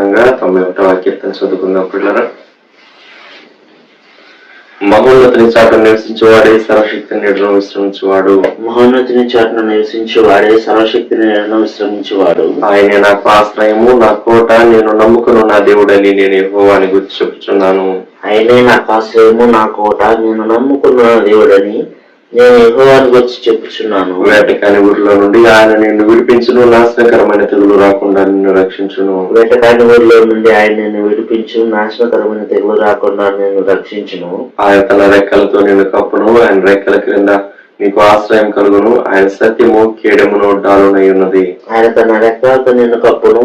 ప్రత్యేకంగా 91వ కీర్తన చదువుకుందాం పిల్లరా. మహోన్నతుని చాటున నివసించేవాడే సర్వశక్తిని నీడలో విశ్రమించేవాడు. మహోన్నతుని చాటున నివసించేవాడే సర్వశక్తిని నీడలో విశ్రమించేవాడు. ఆయనే నాకు ఆశ్రయము, నా కోట, నేను నమ్ముకున్న నా దేవుడని నేను యెహోవాని గురించి చెప్పుచున్నాను. ఆయనే నాకు ఆశ్రయము, నా కోట, నేను నమ్ముకున్న నా దేవుడని నేను యెహోవాని గురించి చెప్పుచున్నాను. వేటకాని ఊరిలో నుండి ఆయన నిన్ను విడిపించును, నాశనకరమైన తెగులు రాకుండా నిన్ను రక్షించును. వేటకాని ఊరిలో నుండి ఆయన నిన్ను విడిపించు, నాశనకరమైన తెగులు రాకుండా నేను రక్షించును. ఆయన తన రెక్కలతో నిన్ను కప్పును, ఆయన రెక్కల క్రింద నీకు ఆశ్రయం కలుగును. ఆయన సత్యము కేడమును డాలునై ఉన్నది. ఆయన తన రెక్కలతో నిన్ను కప్పును,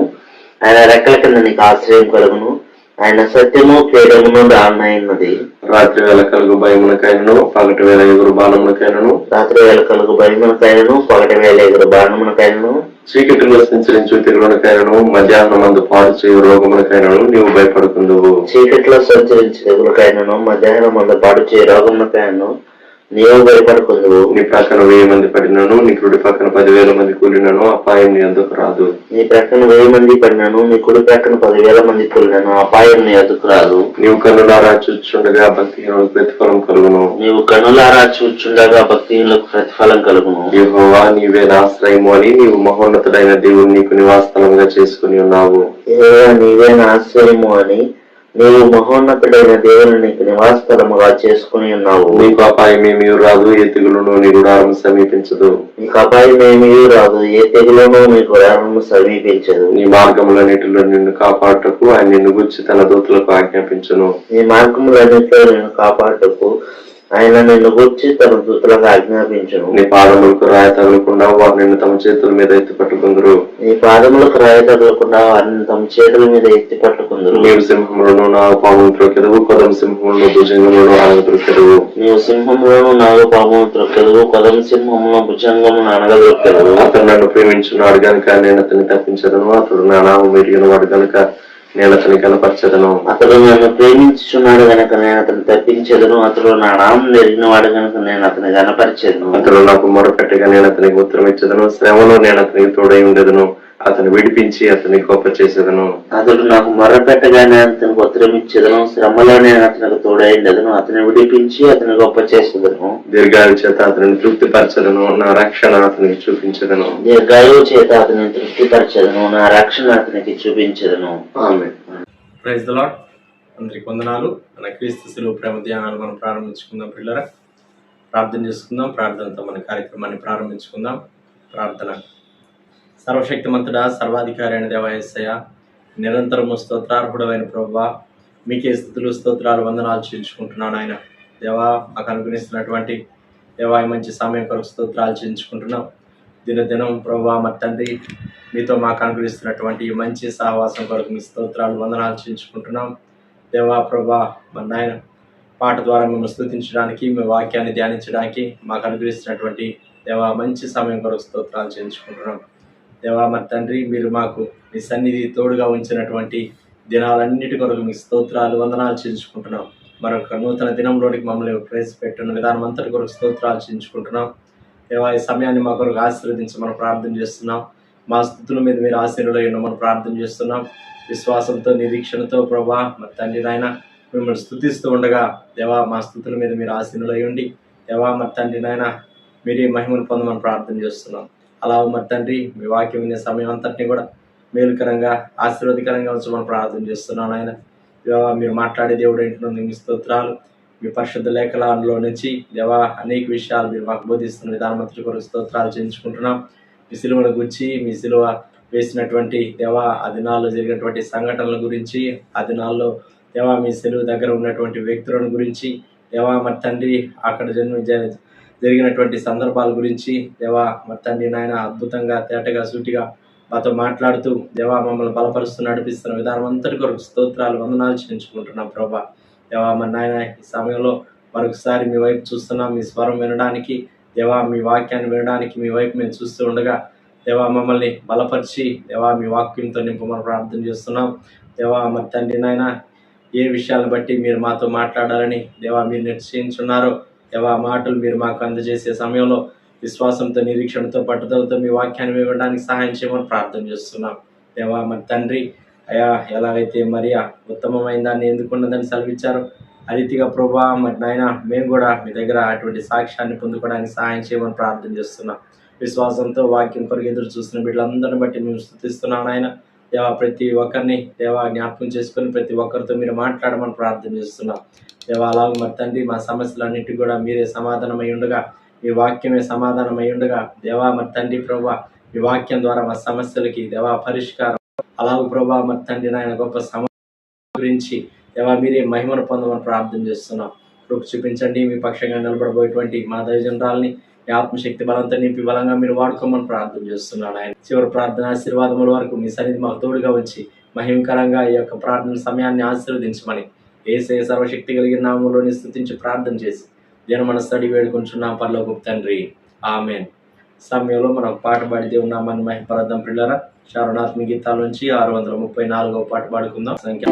ఆయన రెక్కల కింద నీకు ఆశ్రయం కలుగును. ఆయన సత్యము కేడమును డాలునై ఉన్నది. రాత్రి వేళ కలుగు భయమునకైనను, పగటి వేళ ఎగురు బాణమునకైనను, రాత్రి వేళ కలుగు భయమునకైనను, పగటి వేళ ఎగురు బాణమునకైనను, చీకటిలో సంచరించు తెగులునకైనను, మధ్యాహ్నమందు పాడు చేయు రోగమునకైనను నీవు భయపడుకుందువు. చీకటిలో సంచరించు తెగులకైనను, మధ్యాహ్నమందు పాడు చేయు రోగమునకైనను నీవు భయపడుకుందువు. నీ ప్రక్కన 1000 మంది పడినను, నీ కుడి పక్కన 10,000 మంది కూలినను అపాయం నీ అందుకు రాదు. నీ ప్రక్కన 1000 మంది పడినను, నీ కుడి ప్రక్కన 10,000 మంది కూలినను అపాయం నీ అందుకు రాదు. నీవు కన్నులారా చూచుండగా భక్తిహీనులకు ప్రతిఫలం కలుగును. నీవు కన్నులారా చూచుండగా భక్తిహీనులకు ప్రతిఫలం కలుగును. యెహోవా నీవే నా ఆశ్రయము అని నీవు మహోన్నతుడైన దేవుడు నీకు నివాసస్థలంగా చేసుకుని ఉన్నావు. యెహోవా నీవే నా ఆశ్రయము అని నీవు మహోన్నతుడైన దేవుని నీకు నివాసస్థలముగా చేసుకుని ఉన్నావు. నీకు అపాయమేమీ రాదు, ఏ తెగులును నీ గుడారం సమీపించదు. నీకు అపాయమేమీ రాదు, ఏ తెగులును నీ గుడారము సమీపించదు. నీ మార్గములన్నిటిలో నిన్ను కాపాడుటకు ఆయన నిన్ను గురించి తన దూతలకు ఆజ్ఞాపించును. నీ మార్గములన్నిటిలో నిన్ను కాపాడుటకు ఆయన నిన్ను గురించి తన దూతలకు ఆజ్ఞాపించును. నీ పాదములకు రాయి తగలకుండా వారు నిన్ను తమ చేతుల మీద ఎత్తి పట్టుకుందరు. నీ పాదములకు రాయి తగలకుండా వారిని తమ చేతుల మీద ఎత్తి పట్టుకుందరు. నీవు సింహములను నాగపామును త్రొక్కెదవు, కొదమ సింహములను భుజంగములను అనగదొక్కెదవు. నీవు సింహములను నాగపామును త్రొక్కెదవు, కొదమ సింహములను భుజంగములను అనగదొక్కెదవు. అతడు నన్ను ప్రేమించున్నాడు గనుక నేను అతన్ని తప్పించదను, అతడు నా నామం ఎరిగిన వాడు గనుక నేను అతని కనపరచదను. అతడు నన్ను ప్రేమించుచున్నాడు గనక నేను అతను తప్పించదను, అతడు నా నామం ఎరిగిన వాడు గనక నేను అతని కనపరచదను. అతడు నాకు మొరపెట్టగా నేను అతనికి ఉత్తరం ఇచ్చదను, శ్రమలో నేను అతనికి తోడై ఉండేదను, అతను విడిపించి అతని గొప్ప చేసేదను. అతడు నాకు మొరపెట్టగా నేను అతనికి ఉత్తరం ఇచ్చేదను, శ్రమలో నేను అతనికి తోడై ఉండేదను, అతని విడిపించి అతని గొప్ప చేసేదను. దీర్ఘాయు చేత అతనిని తృప్తిపరచదను, నా రక్షణ అతనికి చూపించదను. దీర్ఘాయువు చేత అతని తృప్తిపరచదను, నా రక్షణ అతనికి చూపించదను. ఆమేన్. Praise the Lord. అందరికి వందనాలు. మన క్రీస్తు శిలువ ప్రేమ ధ్యానాలు మనం ప్రారంభించుకుందాం పిల్లరా. ప్రార్థన చేసుకుందాం. ప్రార్థనతో మన కార్యక్రమాన్ని ప్రారంభించుకుందాం. ప్రార్థన. సర్వశక్తిమంతుడా, సర్వాధికారి అయిన దేవా యేసయ్య, నిరంతరము స్తోత్రార్హుడమైన ప్రభువా, మీకే స్తుతులు స్తోత్రాలు వందనాలు చెల్లించుకుంటున్నాను. ఆయన దేవా, మాకు అనుగ్రహిస్తున్నటువంటి దేవా ఈ మంచి సమయం కొరకు స్తోత్రాలు చెల్లించుకుంటున్నాం. దినదినం ప్రభువా మరి తండ్రి, మీతో మాకు అనుగ్రహిస్తున్నటువంటి ఈ మంచి సహవాసం కొరకు మీ స్తోత్రాలు వందనాలు చెల్లించుకుంటున్నాం. దేవా ప్రభా మరి నాయన, పాట ద్వారా మిమ్మల్ని స్తుతించడానికి, మీ వాక్యాన్ని ధ్యానించడానికి మాకు అనుగ్రహిస్తున్నటువంటి దేవా మంచి సమయం కొరకు స్తోత్రాలు చెల్లించుకుంటున్నాం. దేవా మరి తండ్రి, మీరు మాకు మీ సన్నిధి తోడుగా ఉంచినటువంటి దినాలన్నిటి కొరకు మీ స్తోత్రాలు వందనాలు చెల్లించుకుంటున్నాం. మరొక నూతన దినంలోనికి మమ్మల్ని ప్రవేశపెట్టిన విధానం అంతటి కొరకు స్తోత్రాలు చెల్లించుకుంటున్నాం. దేవా ఈ సమయాన్ని మా కొరకు ఆశీర్వదించమని ప్రార్థన చేస్తున్నాం. మా స్థుతుల మీద మీరు ఆశీర్వదై ఉండమని ప్రార్థన చేస్తున్నాం. విశ్వాసంతో నిరీక్షణతో ప్రభా మరి తండ్రి నాయన మిమ్మల్ని స్తుతిస్తూ ఉండగా దేవా మా స్థుతుల మీద మీరు ఆశీర్వదై ఉండి దేవా మరి తండ్రి నాయన మీరే మహిమను పొందమని ప్రార్థన చేస్తున్నాం. అలా మరి తండ్రి మీ వాక్యం వినే సమయం అంతటిని కూడా మేలుకరంగా ఆశీర్వదకరంగా ఉంచమని ప్రార్థన చేస్తున్నాను. ఆయన దేవా మీరు మాట్లాడే దేవుడు ఏంటో మీ స్తోత్రాలు. మీ పరిశుద్ధ లేఖనాల్లో నుంచి దేవా అనేక విషయాలు మీరు మాకు బోధిస్తున్న విధానం అంతటి కొరకు స్తోత్రాలు చెల్లించుకుంటున్నాం. మీ సిలువను గురించి, మీ సిలువ వేసినటువంటి దేవా ఆ దినాల్లో జరిగినటువంటి సంఘటనల గురించి, ఆ దినాల్లో దేవా మీ సిలువ దగ్గర ఉన్నటువంటి వ్యక్తులను గురించి దేవా మరి తండ్రి అక్కడ జరిగినటువంటి సందర్భాల గురించి దేవా మరి తండ్రి నాయన అద్భుతంగా తేటగా సూటిగా మాతో మాట్లాడుతూ దేవా మమ్మల్ని బలపరుస్తూ నడిపిస్తున్న విధానం అంతటి కొరకు స్తోత్రాలు వందనాలు చెల్లించుకుంటున్నాం ప్రభా. దేవా మరి నాయన ఈ సమయంలో మరొకసారి మీ వైపు చూస్తున్నాం. మీ స్వరం వినడానికి దేవా, మీ వాక్యాన్ని వినడానికి మీ వైపు మేము చూస్తూ ఉండగా దేవా మమ్మల్ని బలపరిచి దేవా మీ వాక్యంతో నింపమని ప్రార్థన చేస్తున్నాం. దేవా మరి తండ్రి నాయన ఏ విషయాలను బట్టి మీరు మాతో మాట్లాడాలని దేవా మీరు నిశ్చయించున్నారో దేవా మాటలు మీరు మాకు అందజేసే సమయంలో విశ్వాసంతో నిరీక్షణతో పట్టుదలతో మీ వాక్యాన్ని వినడానికి సహాయం చేయమని ప్రార్థన చేస్తున్నాం. దేవా మరి తండ్రి అయా ఎలాగైతే మరియా ఉత్తమమైన దాన్ని ఎందుకున్నదని సెలవిచ్చారు, ఆ రీతిగా ప్రభా మరి నాయన మేము కూడా మీ దగ్గర అటువంటి సాక్ష్యాన్ని పొందుకోవడానికి సహాయం చేయమని ప్రార్థన చేస్తున్నాం. విశ్వాసంతో వాక్యం కొరకు ఎదురు చూస్తున్న బిడ్డలందరిని బట్టి మేము స్తుతిస్తున్నాం నాయన. దేవా ప్రతి ఒక్కరిని దేవా జ్ఞాపకం చేసుకొని ప్రతి ఒక్కరితో మీరు మాట్లాడమని ప్రార్థన చేస్తున్నాం. దేవా అలాగే మరి తండ్రి మా సమస్యలన్నిటికీ కూడా మీరే సమాధానమై ఉండగా, మీ వాక్యమే సమాధానమై ఉండగా దేవా మరి తండ్రి ప్రభా ఈ వాక్యం ద్వారా మా సమస్యలకి దేవా పరిష్కారం, అలాగే ప్రభా మరి తండ్రి నాయన గొప్ప గురించి దేవా మీరే మహిమను పొందమని ప్రార్థన చేస్తున్నాం. కృప చూపించండి. మీ పక్షంగా నిలబడబోయేటువంటి మా దైవజనరాల్ని మీ ఆత్మశక్తి బలంతో నింపి బలంగా మీరు వాడుకోమని ప్రార్థన చేస్తున్నాను. ఆయన చివరి ప్రార్థన ఆశీర్వాదముల వరకు మీ సన్నిధి మాకు తోడుగా వచ్చి మహిమకరంగా ఈ యొక్క ప్రార్థన సమయాన్ని ఆశీర్వదించమని యేసయ్య సర్వశక్తి కలిగిన నామములోని స్తుతించి ప్రార్థన చేసి దీని మనస్తడి వేడుకుంటున్నాం పరలోకపు తండ్రి, ఆమేన్. సమయంలో మనం ఒక పాట పాడి దేవుని నామాన్ని మహిమపరద్దాం పిల్లరా. శరణాత్మ గీతాల నుంచి 634వ పాట పాడుకుందాం. సంఖ్య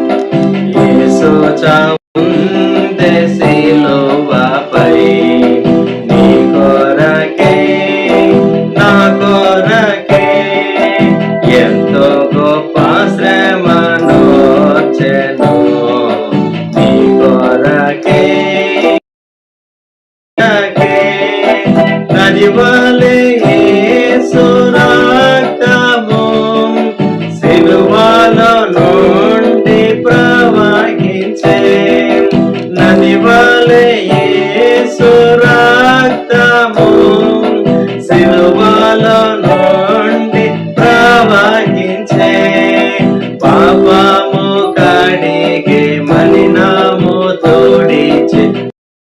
యేసు చావుందే సిలువపై నీ కొరకే నా కొరకే ఎంతో గొప్ప శ్రమనోర్చెను నీ కొరకే నది వలె యేసు రక్తము సిలువలో నుండి ప్రవహించే నది వలె యేసు రక్తము సిలువలో నుండి ప్రవహించే పాపము కడిగే మలినము తోడిచే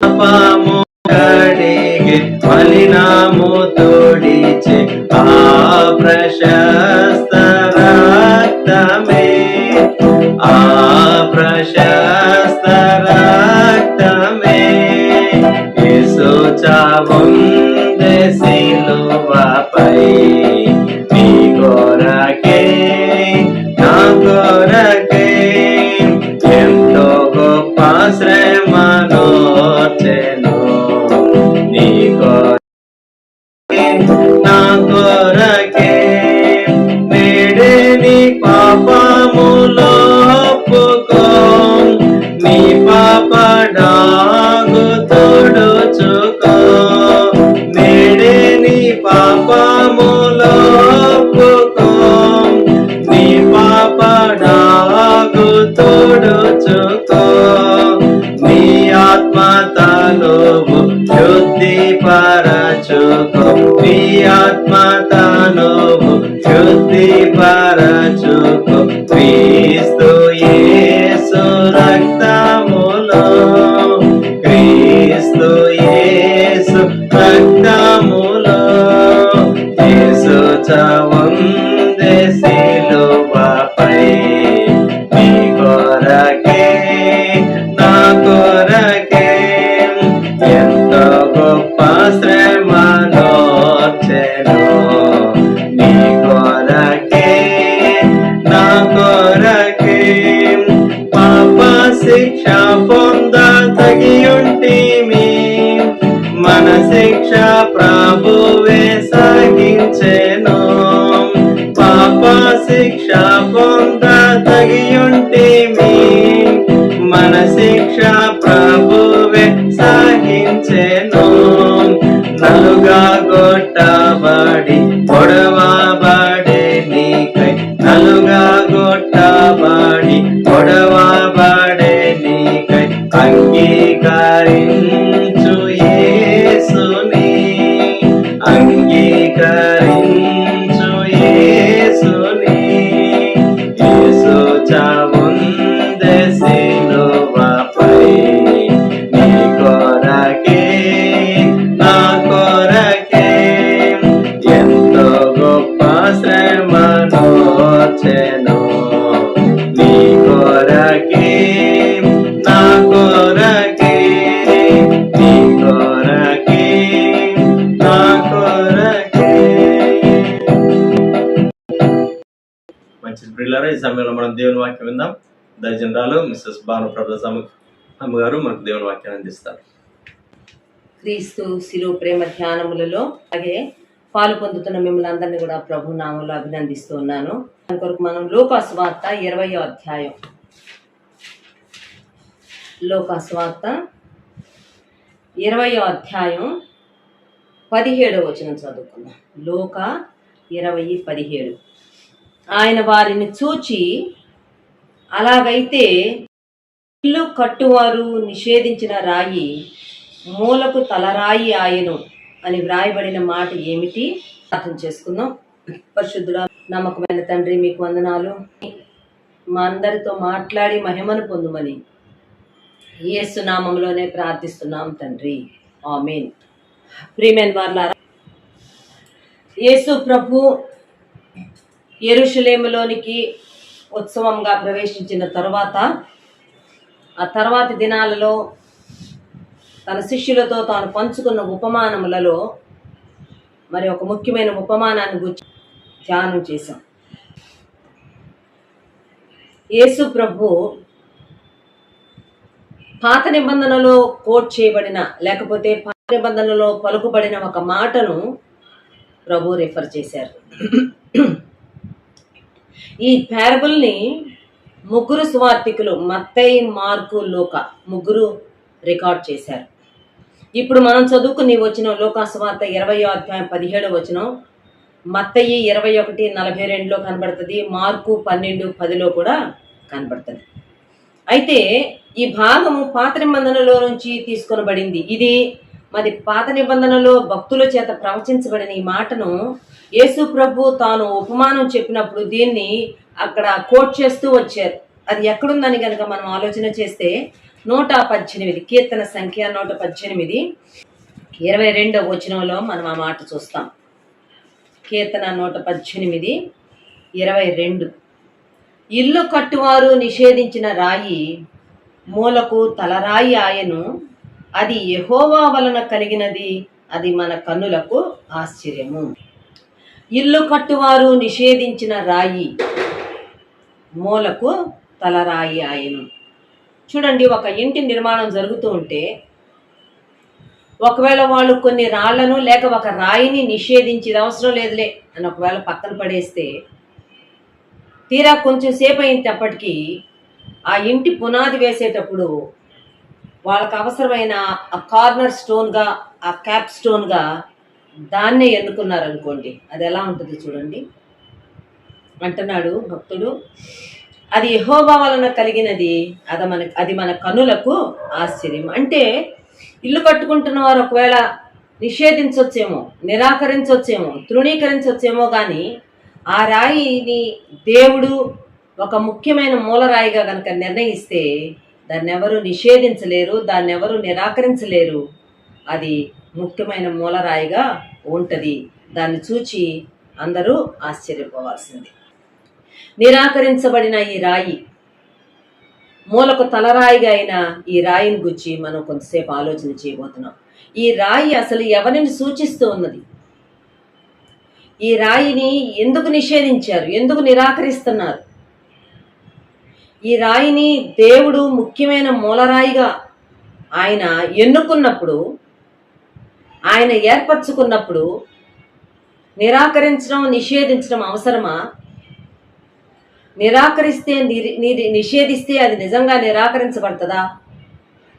పాపము కడిగే మలినము తోడిచే ఆ ప్రశస్త రక్తమే ఆ ప్రశస్త రక్తమే యేసు చావుందే సిలువపై నీ కొరకే నా కొరకే ఎంతో గొప్ప శ్రమనోర్చెను నీ కొరకే నా కొరకే నేడే నీ పాపములో ఒప్పుకో నీ పాపడాగు తోడుచుకో నేడే నీ పాపములో ఒప్పుకో నీ పాపడాగు తోడుచుకో నీ ఆత్మతలో శుద్ధి పరచుకో నీ ఆత్మతలో శుద్ధి పరచుకో క్రీస్తు యేసు రక్తములో క్రీస్తు యేసు రక్తములో యేసు చావుందే సిలువపై నీ కొరకే నా కొరకే ఎంతో గొప్ప శ్రమనోర్చెను నీ కొరకే నా కొరకే పాప శిక్ష పొంద తగియుంటిమి మన శిక్ష ప్రభువే సహించెను పాప శిక్ష పొంద తగియుంటిమి మన శిక్ష ప్రభువే సహించెను నలుగా గొట్టబడి పొడవబడే నీకై నలుగా గొట్టబడి పొడవబడే నీకై అంగీకరించు యేసుని అంగీకరించు యేసుని యేసు చావుందే సిలువపై నీ కొరకే నా కొరకే ఎంతో గొప్ప శ్రమనోర్చెను నీ కొరకే నా కొరకే నీ కొరకే నా కొరకే. మంచి పిల్లరా, ఈ సమయంలో మనం దేవుని వాక్యం విందాం. దైవజనరాలు మిస్సెస్ భానుప్రభ అమ్మగారు మనకు దేవుని వాక్యాన్ని అందిస్తారు. క్రీస్తు శిలువ ప్రేమ ధ్యానములలో అలాగే పాలు పొందుతున్న మిమ్మల్ని అందరినీ కూడా ప్రభు నామంలో అభినందిస్తూ ఉన్నాను. దాని కొరకు మనం లూకా సువార్త 20వ అధ్యాయం, లూకా సువార్త 20వ అధ్యాయం 17వ వచనం చదువుకుందాం. లూకా 20:17. ఆయన వారిని చూచి, అలాగైతే ఇల్లు కట్టువారు నిషేధించిన రాయి మూలకు తలరాయి ఆయను అని వ్రాయబడిన మాట ఏమిటి? అర్థం చేసుకుందాం. పరిశుద్ధుడా, నమ్మకమైన తండ్రి, మీకు వందనాలు. మా అందరితో మాట్లాడి మహిమను పొందుమని యేసు నామములోనే ప్రార్థిస్తున్నాం తండ్రి, ఆమేన్. ప్రియమైన వారలారా, యేసు ప్రభు యెరూషలేములోనికి ఉత్సవంగా ప్రవేశించిన తరువాత, ఆ తర్వాతి దినాలలో తన శిష్యులతో తాను పంచుకున్న ఉపమానములలో మరి ఒక ముఖ్యమైన ఉపమానాన్ని గురించి ధ్యానం చేశాం. యేసు ప్రభు పాత నిబంధనలో కోట్ చేయబడిన, లేకపోతే పాత నిబంధనలో పలుకుబడిన ఒక మాటను ప్రభు రిఫర్ చేశారు. ఈ ప్యారబుల్ని ముగ్గురు సువార్తికులు, మత్తయి, మార్కు, లూకా ముగ్గురు రికార్డ్ చేశారు. ఇప్పుడు మనం చదువుకుని వచ్చిన లూకా సువార్త 20వ అధ్యాయం 17వ వచనం, మత్తయి 21:42లో కనబడుతుంది, మార్కు 12:10లో కూడా కనబడుతుంది. అయితే ఈ భాగము పాత నిబంధనలో నుంచి తీసుకొనబడింది. ఇది మరి పాత నిబంధనలో భక్తుల చేత ప్రవచించబడిన ఈ మాటను యేసు ప్రభు తాను ఉపమానం చెప్పినప్పుడు దీన్ని అక్కడ కోట్ చేస్తూ వచ్చారు. అది ఎక్కడుందని కనుక మనం ఆలోచన చేస్తే 118, కీర్తన సంఖ్య 118, 22వ వచనంలో మనం ఆ మాట చూస్తాం. కీర్తన 118, 22. ఇల్లు కట్టువారు నిషేధించిన రాయి మూలకు తలరాయి ఆయను, అది యెహోవా వలన కలిగినది, అది మన కన్నులకు ఆశ్చర్యము. ఇల్లు కట్టువారు నిషేధించిన రాయి మూలకు తలరాయి ఆయను. చూడండి, ఒక ఇంటి నిర్మాణం జరుగుతూ ఉంటే ఒకవేళ వాళ్ళు కొన్ని రాళ్లను లేక ఒక రాయిని నిషేధించేది అవసరం లేదులే అని ఒకవేళ పక్కన పడేస్తే, తీరా కొంచెం సేపు అయినప్పటికీ ఆ ఇంటి పునాది వేసేటప్పుడు వాళ్ళకు అవసరమైన ఆ కార్నర్ స్టోన్గా, ఆ క్యాప్ స్టోన్గా దాన్నే ఎన్నుకున్నారనుకోండి, అది ఎలా ఉంటుంది చూడండి. అంటున్నాడు భక్తుడు, అది యెహోవా వలన కలిగినది, అది మన కనులకు ఆశ్చర్యం. అంటే ఇల్లు కట్టుకుంటున్న వారు ఒకవేళ నిషేధించవచ్చేమో, నిరాకరించవచ్చేమో, తృణీకరించవచ్చేమో, కానీ ఆ రాయిని దేవుడు ఒక ముఖ్యమైన మూలరాయిగా కనుక నిర్ణయిస్తే దాన్ని ఎవరు నిషేధించలేరు, దాన్ని ఎవరు నిరాకరించలేరు. అది ముఖ్యమైన మూలరాయిగా ఉంటుంది. దాన్ని చూచి అందరూ ఆశ్చర్యపోవాల్సింది. నిరాకరించబడిన ఈ రాయి, మూలకు తలరాయిగా అయిన ఈ రాయిని గురించి మనం కొంతసేపు ఆలోచన చేయబోతున్నాం. ఈ రాయి అసలు ఎవరిని సూచిస్తూ ఉన్నది? ఈ రాయిని ఎందుకు నిషేధించారు? ఎందుకు నిరాకరిస్తున్నారు? ఈ రాయిని దేవుడు ముఖ్యమైన మూలరాయిగా ఆయన ఎన్నుకున్నప్పుడు, ఆయన ఏర్పరచుకున్నప్పుడు నిరాకరించడం, నిషేధించడం అవసరమా? నిరాకరిస్తే, నిషేధిస్తే అది నిజంగా నిరాకరించబడుతుందా?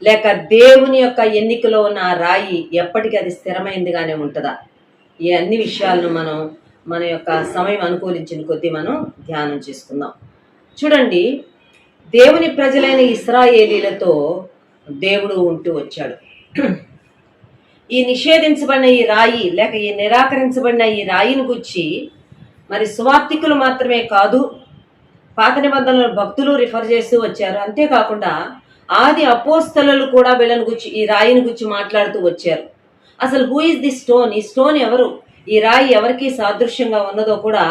లేక దేవుని యొక్క ఎన్నికలో ఉన్న ఆ రాయి ఎప్పటికీ అది స్థిరమైందిగానే ఉంటుందా? ఈ అన్ని విషయాలను మనం మన యొక్క సమయం అనుకూలించిన కొద్దీ మనం ధ్యానం చేసుకుందాం. చూడండి, దేవుని ప్రజలైన ఇశ్రాయేలీలతో దేవుడు ఉంటూ వచ్చాడు. ఈ నిషేధించబడిన ఈ రాయి లేక ఈ నిరాకరించబడిన ఈ రాయిని గురించి మరి సువార్తికులు మాత్రమే కాదు, పాత నిబంధనల భక్తులు రిఫర్ చేస్తూ వచ్చారు. అంతేకాకుండా ఆది అపోస్తలులు కూడా వీళ్ళని గురించి, ఈ రాయిని గురించి మాట్లాడుతూ వచ్చారు. అసలు హూ ఇస్ ది స్టోన్? ఈ స్టోన్ ఎవరు? ఈ రాయి ఎవరికి సాదృశ్యంగా ఉన్నదో కూడా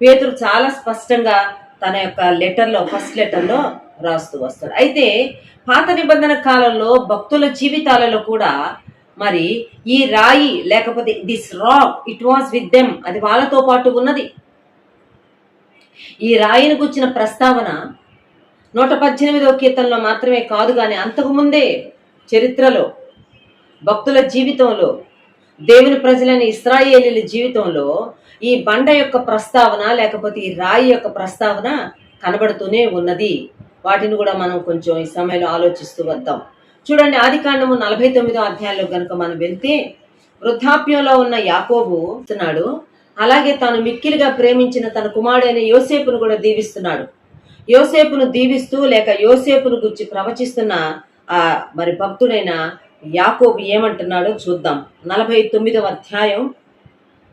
పేతురు చాలా స్పష్టంగా తన యొక్క లెటర్లో, ఫస్ట్ లెటర్లో రాస్తూ వస్తాడు. అయితే పాత నిబంధన కాలంలో భక్తుల జీవితాలలో కూడా మరి ఈ రాయి లేకపోతే this rock, it was with them, అది వాళ్ళతో పాటు ఉన్నది. ఈ రాయిని గుర్చిన ప్రస్తావన 118వ కీర్తనలో మాత్రమే కాదు, కానీ అంతకుముందే చరిత్రలో, భక్తుల జీవితంలో, దేవుని ప్రజలైన ఇశ్రాయేలీల జీవితంలో ఈ బండ యొక్క ప్రస్తావన లేకపోతే ఈ రాయి యొక్క ప్రస్తావన కనబడుతూనే ఉన్నది. వాటిని కూడా మనం కొంచెం ఈ సమయంలో ఆలోచిస్తూ వద్దాం. చూడండి, ఆదికాండము 49వ అధ్యాయంలో గనుక మనం వెళ్తే, వృద్ధాప్యంలో ఉన్న యాకోబు ఇస్తున్నాడు, అలాగే తాను మిక్కిలిగా ప్రేమించిన తన కుమారుడైన యోసేపును కూడా దీవిస్తున్నాడు. యోసేపును దీవిస్తూ లేక యోసేపును గురించి ప్రవచిస్తున్న మరి భక్తుడైన యాకోబు ఏమంటున్నాడో చూద్దాం. 49వ అధ్యాయం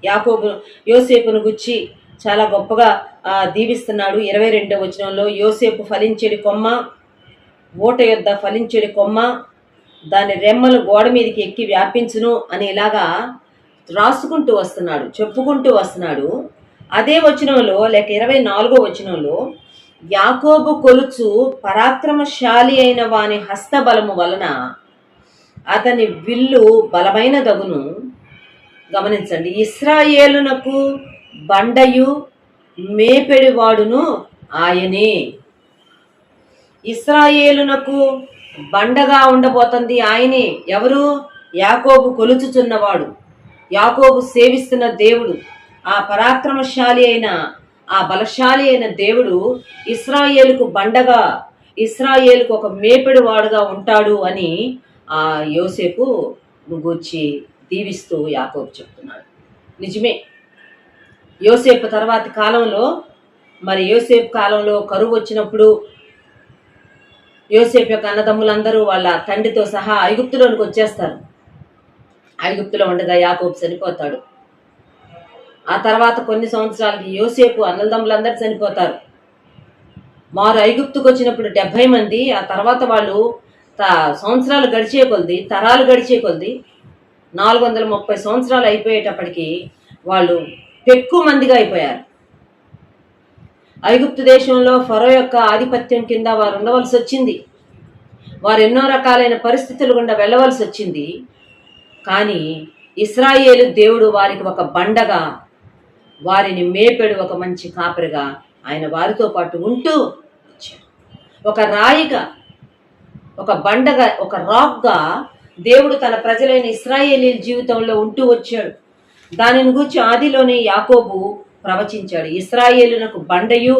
యాకోబు యోసేపును గురించి చాలా గొప్పగా దీవిస్తున్నాడు. 22వ వచనంలో, యోసేపు ఫలించేడి కొమ్మ, ఓట యొద్ద ఫలించేడి కొమ్మ, దాని రెమ్మలు గోడ మీదకి ఎక్కి వ్యాపించును అని ఇలాగా రాసుకుంటూ వస్తున్నాడు, చెప్పుకుంటూ వస్తున్నాడు. అదే వచనంలో లేక 24వ వచనంలో, యాకోబు కొలుచు పరాక్రమశాలి అయిన వాని హస్తబలము వలన అతని విల్లు బలమైన దగును. గమనించండి, ఇశ్రాయేలునకు బండయు మేపెడివాడును ఆయనే. ఇశ్రాయేలునకు బండగా ఉండబోతుంది ఆయనే. ఎవరు? యాకోబు కొలుచుచున్నవాడు, యాకోబు సేవిస్తున్న దేవుడు, ఆ పరాక్రమశాలి అయిన ఆ బలశాలి అయిన దేవుడు ఇశ్రాయేలుకు బండగా, ఇశ్రాయేలుకు ఒక మేపెడు వాడుగా ఉంటాడు అని ఆ యోసేపు గూర్చి దీవిస్తూ యాకోబు చెప్తున్నాడు. నిజమే, యోసేపు తర్వాతి కాలంలో మరి యోసేపు కాలంలో కరువు వచ్చినప్పుడు యోసేపు యొక్క అన్నదమ్ములందరూ వాళ్ళ తండ్రితో సహా ఐగుప్తులోనికి వచ్చేస్తారు. ఐగుప్తులో ఉండగా యాకోబు చనిపోతాడు. ఆ తర్వాత కొన్ని సంవత్సరాలకి యోసేపు అన్నదమ్ములందరూ చనిపోతారు. వారు ఐగుప్తుకు వచ్చినప్పుడు 70 మంది. ఆ తర్వాత వాళ్ళు సంవత్సరాలు గడిచే కొలది, తరాలు గడిచే కొలది 430 సంవత్సరాలు అయిపోయేటప్పటికి వాళ్ళు ఎక్కువ మందిగా అయిపోయారు. ఐగుప్తు దేశంలో ఫరో యొక్క ఆధిపత్యం కింద వారు ఉండవలసి వచ్చింది. వారు ఎన్నో రకాలైన పరిస్థితులు గుండా వెళ్ళవలసి వచ్చింది. కానీ ఇశ్రాయేలు దేవుడు వారికి ఒక బండగా, వారిని మేపెడు ఒక మంచి కాపరిగా ఆయన వారితో పాటు ఉంటూ వచ్చాడు. ఒక రాయిగా, ఒక బండగా, ఒక రాక్గా దేవుడు తన ప్రజలైన ఇశ్రాయేలీల జీవితంలో ఉంటూ వచ్చాడు. దానిని గురించి ఆదిలోనే యాకోబు ప్రవచించాడు. ఇశ్రాయేలునకు బండయు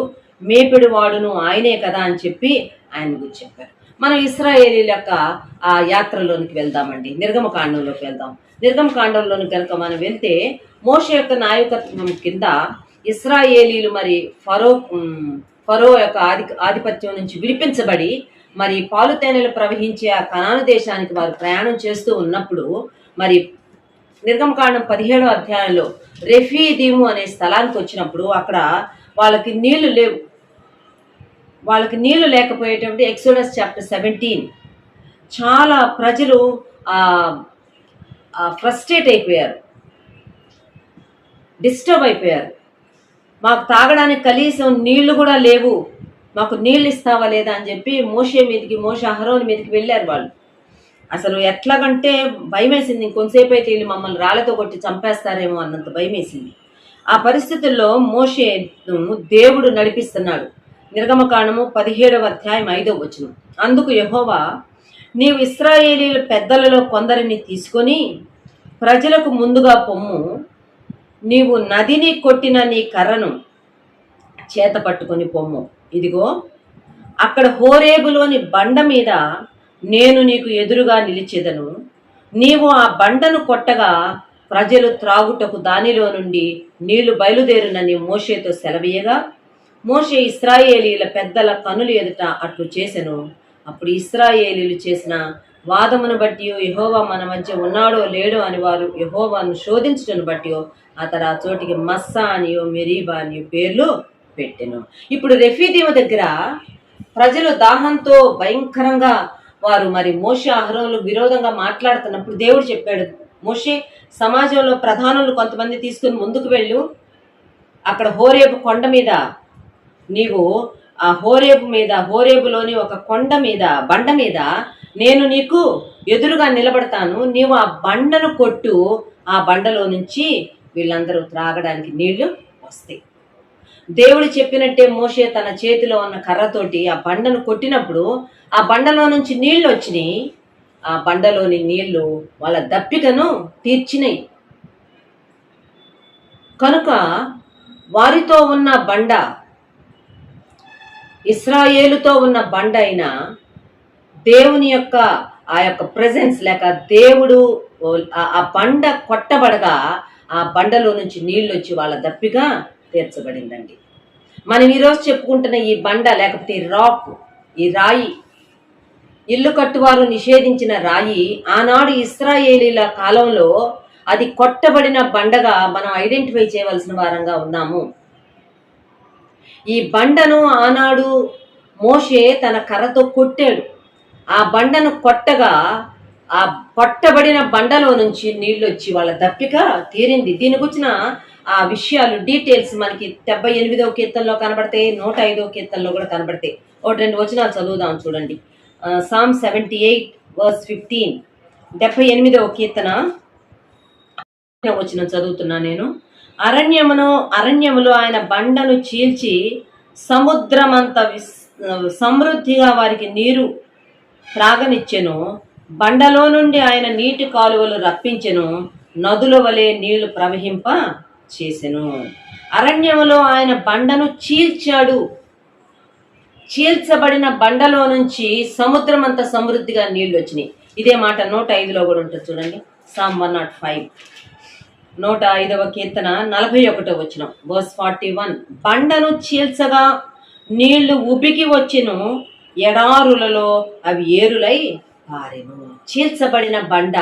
మేపెడు వాడును ఆయనే కదా అని చెప్పి ఆయన గురించి చెప్పారు. మనం ఇశ్రాయేలీల యొక్క ఆ యాత్రలోనికి వెళ్దామండి. నిర్గమకాండంలోకి వెళ్దాం. నిర్గమకాండంలోని కనుక మనం వెళ్తే, మోషే యొక్క నాయకత్వం కింద ఇశ్రాయేలీలు మరి ఫరో యొక్క ఆధిపత్యం నుంచి విడిపించబడి మరి పాలుతేనెలు ప్రవహించే ఆ కనాను దేశానికి వారు ప్రయాణం చేస్తూ ఉన్నప్పుడు, మరి నిర్గమకాండం 17వ అధ్యాయంలో రెఫీదీము అనే స్థలానికి వచ్చినప్పుడు అక్కడ వాళ్ళకి నీళ్లు లేవు. వాళ్ళకి నీళ్లు లేకపోయేటప్పుడు ఎక్సోడస్ చాప్టర్ 17 చాలా ప్రజలు ఫ్రస్ట్రేట్ అయిపోయారు, డిస్టర్బ్ అయిపోయారు. మాకు తాగడానికి కనీసం నీళ్లు కూడా లేవు, మాకు నీళ్ళు ఇస్తావా లేదా అని చెప్పి మోషే అహరోను మీదకి వెళ్ళారు. వాళ్ళు అసలు ఎట్లాగంటే భయం వేసింది. ఇంకొంతసేపు అయితే వీళ్ళు మమ్మల్ని రాళ్లతో కొట్టి చంపేస్తారేమో అన్నంత భయం వేసింది. ఆ పరిస్థితుల్లో మోషేను దేవుడు నడిపిస్తున్నాడు. నిర్గమకాండము 17వ అధ్యాయం 5వ వచనం, అందుకు యెహోవా, నీవు ఇశ్రాయేలీయుల పెద్దలలో కొందరిని తీసుకొని ప్రజలకు ముందుగా పొమ్ము, నీవు నదిని కొట్టిన నీ కర్రను చేత పట్టుకొని పొమ్ము. ఇదిగో అక్కడ హోరేబులోని బండ మీద నేను నీకు ఎదురుగా నిలిచెదను. నీవు ఆ బండను కొట్టగా ప్రజలు త్రాగుటకు దానిలో నుండి నీళ్లు బయలుదేరునని మోషేతో సెలవీయగా, మోషే ఇశ్రాయేలీల పెద్దల కనులు ఎదుట అట్లు చేసెను. అప్పుడు ఇశ్రాయేలీలు చేసిన వాదమును బట్టి యెహోవా మన మధ్య ఉన్నాడో లేడో అని వారు యెహోవాను శోధించటను బట్టి అతడు ఆ చోటికి మస్సా అనియో మెరీబా అనియో పేర్లు పెట్టెను. ఇప్పుడు రెఫీదీము దగ్గర ప్రజలు దాహంతో భయంకరంగా వారు మరి మోషే అహరోనులకు విరోధంగా మాట్లాడుతున్నప్పుడు దేవుడు చెప్పాడు, మోషే సమాజంలో ప్రధానులు కొంతమంది తీసుకుని ముందుకు వెళ్ళు, అక్కడ హోరేబు కొండ మీద నీవు ఆ హోరేబులోని ఒక బండ మీద నేను నీకు ఎదురుగా నిలబడతాను, నీవు ఆ బండను కొట్టు, ఆ బండలో నుంచి వీళ్ళందరూ త్రాగడానికి నీళ్లు వస్తాయి. దేవుడు చెప్పినట్టే మోషే తన చేతిలో ఉన్న కర్రతోటి ఆ బండను కొట్టినప్పుడు ఆ బండలో నుంచి నీళ్లు వచ్చినాయి. ఆ బండలోని నీళ్లు వాళ్ళ దప్పికను తీర్చినాయి. కనుక వారితో ఉన్న బండ, ఇశ్రాయేలుతో ఉన్న బండ అయినా దేవుని యొక్క ఆ యొక్క ప్రెజెన్స్ లేక దేవుడు ఆ బండ కొట్టబడగా ఆ బండలో నుంచి నీళ్ళు వచ్చి వాళ్ళ దప్పిగా తీర్చబడిందండి. మనం ఈరోజు చెప్పుకుంటున్న ఈ బండ లేకపోతే ఈ రాక్, ఈ రాయి, ఇల్లు కట్టువారు నిషేధించిన రాయి, ఆనాడు ఇశ్రాయేలీల కాలంలో అది కొట్టబడిన బండగా మనం ఐడెంటిఫై చేయవలసిన వారంగా ఉన్నాము. ఈ బండను ఆనాడు మోషే తన కర్రతో కొట్టాడు. ఆ బండను కొట్టగా ఆ కొట్టబడిన బండలో నుంచి నీళ్ళు వచ్చి వాళ్ళ దప్పిక తీరింది. దీని గురించిన ఆ విషయాలు డీటెయిల్స్ మనకి 78వ కీర్తనలో కనబడతాయి, 105వ కీర్తనలో కూడా కనబడతాయి. ఒకటి రెండు వచనాలు చదువుదాం చూడండి. Psalm 78 verse 15, 78వ కీర్తన వచనం చదువుతున్నా నేను. అరణ్యములో ఆయన బండను చీల్చి సముద్రమంత సమృద్ధిగా వారికి నీరు త్రాగనిచ్చెను. బండలో నుండి ఆయన నీటి కాలువలు రప్పించెను, నదుల వలె నీళ్లు ప్రవహింప చేసెను. అరణ్యములో ఆయన బండను చీల్చాడు. చీల్చబడిన బండలో నుంచి సముద్రం అంత సమృద్ధిగా నీళ్లు వచ్చినాయి. ఇదే మాట 105లో కూడా ఉంటుంది చూడండి. Psalm 105, 105వ కీర్తన 41వ వచనం verse 41. బండను చీల్చగా నీళ్లు ఉబికి వచ్చెను, ఎడారులలో అవి ఏరులై పారెను. చీల్చబడిన బండ,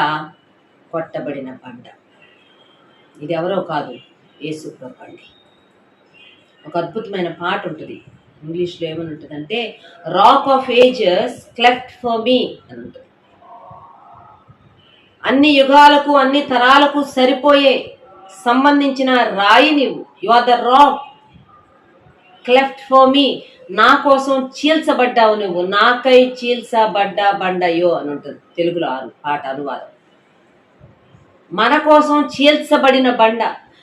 కొట్టబడిన బండ. ఇది ఎవరో కాదు, యేసు ప్రభు అండి. ఒక అద్భుతమైన పాట ఉంటుంది ఇంగ్లీష్లో. ఏమని ఉంటుందంటే, rock of ages cleft for మీ అని ఉంటుంది. అన్ని యుగాలకు అన్ని తరాలకు సరిపోయే సంబంధించిన రాయి నీవు. You are the rock cleft for me. నా కోసం చీల్చబడ్డావు నువ్వు, నాకై చీల్చబడ్డా బండయో అని ఉంటుంది తెలుగులో పాట అనువాదం. మన కోసం చీల్చబడిన బండ,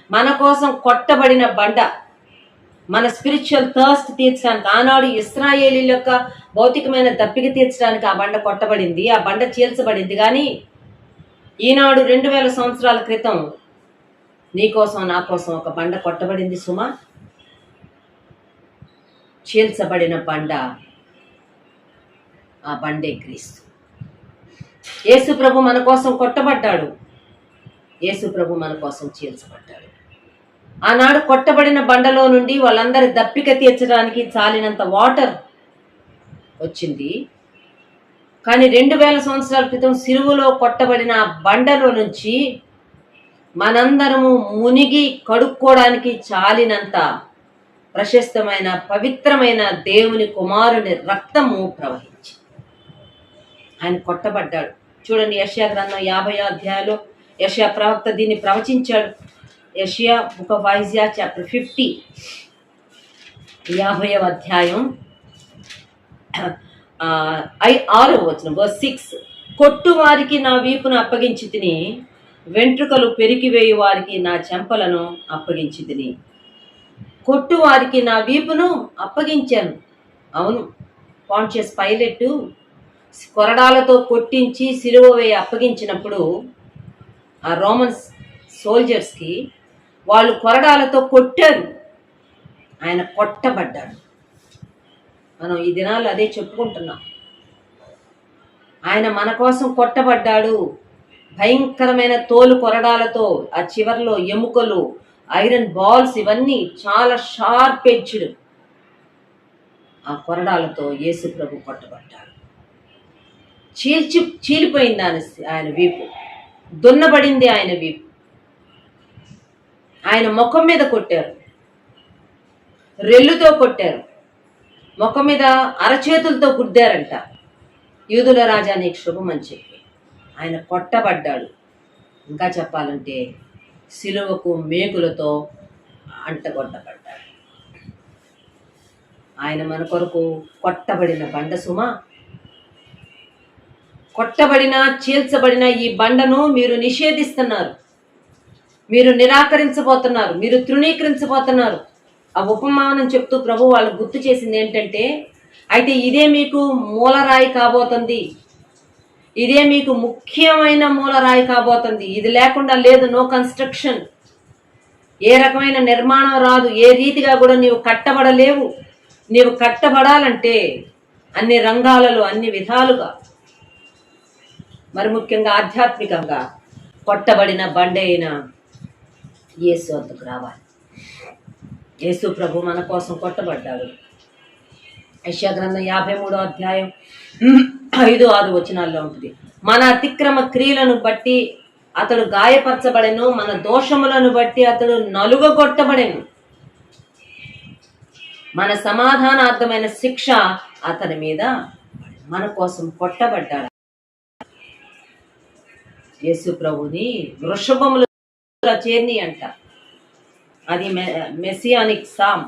మన కోసం కొట్టబడిన బండ, మన స్పిరిచువల్ థర్స్ట్ తీర్చడానికి, ఆనాడు ఇశ్రాయేలీల యొక్క భౌతికమైన దప్పిక తీర్చడానికి ఆ బండ కొట్టబడింది, ఆ బండ చీల్చబడింది. కానీ ఈనాడు 2000 సంవత్సరాల క్రితం నీ కోసం నా కోసం ఒక బండ కొట్టబడింది సుమా. చీల్చబడిన బండ, ఆ బండే క్రీస్తు. యేసు ప్రభు మన కోసం కొట్టబడ్డాడు, యేసు ప్రభు మన కోసం చీల్చబడ్డాడు. ఆనాడు కొట్టబడిన బండలో నుండి వాళ్ళందరి దప్పిక తీర్చడానికి చాలినంత వాటర్ వచ్చింది. కానీ 2000 సంవత్సరాల క్రితం సిలువలో కొట్టబడిన ఆ బండలో నుంచి మనందరము మునిగి కడుక్కోవడానికి చాలినంత ప్రశస్తమైన పవిత్రమైన దేవుని కుమారుని రక్తము ప్రవహించి ఆయన కొట్టబడ్డాడు. చూడండి, యెషయా గ్రంథం 50వ అధ్యాయంలో యెషయా ప్రవక్త దీన్ని ప్రవచించాడు. యెషయా బుక్ ఆఫ్ ఐజియా చాప్టర్ 50, 50వ అధ్యాయం 6వ వచనం verse 6. కొట్టు వారికి నా వీపును అప్పగించి తిని, వెంట్రుకలు పెరికివేయు వారికి నా చెంపలను అప్పగించి తిని. కొట్టు వారికి నా వీపును అప్పగించాను. అవును, పాంటియస్ పైలట్ కొరడాలతో కొట్టించి సిలువ వేయి అప్పగించినప్పుడు ఆ రోమన్ సోల్జర్స్కి వాళ్ళు కొరడాలతో కొట్టారు, ఆయన కొట్టబడ్డాడు. మనం ఈ దినాలు అదే చెప్పుకుంటున్నాం. ఆయన మన కోసం కొట్టబడ్డాడు. భయంకరమైన తోలు కొరడాలతో, ఆ చివర్లో ఎముకలు, ఐరన్ బాల్స్, ఇవన్నీ చాలా షార్ప్ ఎడ్జ్డ్ ఆ కొరడాలతో యేసు ప్రభు కొట్టబడ్డాడు. చీలిపోయింది ఆయన వీపు, దున్నబడింది ఆయన వీపు. ఆయన ముఖం మీద కొట్టారు, రెల్లుతో కొట్టారు, ముఖం మీద అరచేతులతో గుద్దారంట. యూదుల రాజా నీకు శుభమని చెప్పి ఆయన కొట్టబడ్డాడు. ఇంకా చెప్పాలంటే సిలువకు మేకులతో అంటగొట్టబడ్డాడు. ఆయన మన కొరకు కొట్టబడిన బండ సుమా. కొట్టబడిన, చీల్చబడిన ఈ బండను మీరు నిషేధిస్తున్నారు, మీరు నిరాకరించబోతున్నారు, మీరు తృణీకరించబోతున్నారు. ఆ ఉపమానం చెప్తూ ప్రభు వాళ్ళకు గుర్తు చేసింది ఏంటంటే, అయితే ఇదే మీకు మూలరాయి కాబోతుంది, ఇదే మీకు ముఖ్యమైన మూలరాయి కాబోతుంది. ఇది లేకుండా లేదు, నో కన్స్ట్రక్షన్. ఏ రకమైన నిర్మాణం రాదు, ఏ రీతిగా కూడా నీవు కట్టబడలేవు. నీవు కట్టబడాలంటే అన్ని రంగాలలో అన్ని విధాలుగా, మరి ముఖ్యంగా ఆధ్యాత్మికంగా కొట్టబడిన బండి అయిన యేసు వద్దకు రావాలి. యేసు ప్రభు మన కోసం కొట్టబడ్డాడు. యెషయా గ్రంథం 53వ అధ్యాయం 5-6 వచనాల్లో ఉంటుంది. మన అతిక్రమ క్రియలను బట్టి అతడు గాయపరచబడెను, మన దోషములను బట్టి అతడు నలుగగొట్టబడెను. మన సమాధానార్థమైన శిక్ష అతని మీద మన కోసం కొట్టబడ్డాడు. యేసు ప్రభుని వృషభములు చేర్ని అంట. అది మెసియానిక్ సామ్.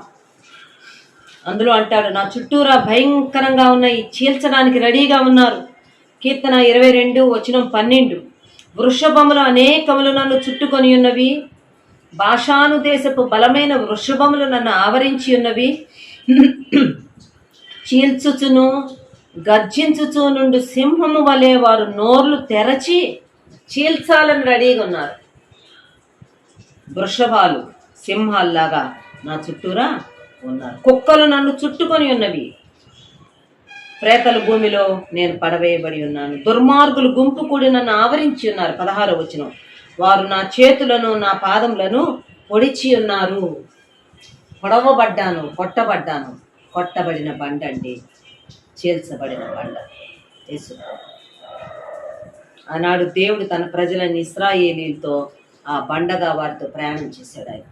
అందులో అంటాడు, నా చుట్టూరా భయంకరంగా ఉన్నాయి, చీల్చడానికి రెడీగా ఉన్నారు. కీర్తన 22:12. వృషభములు అనేకములు నన్ను చుట్టుకొని ఉన్నవి, బాషాను దేశపు బలమైన వృషభములు నన్ను ఆవరించి ఉన్నవి. చీల్చుచును గర్జించుచు నుండి సింహము వలె వారు నోర్లు తెరచి చీల్చాలని రెడీగా ఉన్నారు. వృషభాలు సింహాల్లాగా నా చుట్టూరా ఉన్నారు. కుక్కలు నన్ను చుట్టుకొని ఉన్నవి. ప్రేతల భూమిలో నేను పడవేయబడి ఉన్నాను. దుర్మార్గులు గుంపు కూడి నన్ను ఆవరించి ఉన్నారు. 16వ వచనం. వారు నా చేతులను నా పాదములను పొడిచి ఉన్నారు. పొడవబడ్డాను, కొట్టబడ్డాను. కొట్టబడిన బండ అండి, చీల్చబడిన బండ యేసు. ఆనాడు దేవుడు తన ప్రజలని ఇశ్రాయేలీలతో ఆ బండగా వారితో ప్రయాణం చేశాడు. ఆయన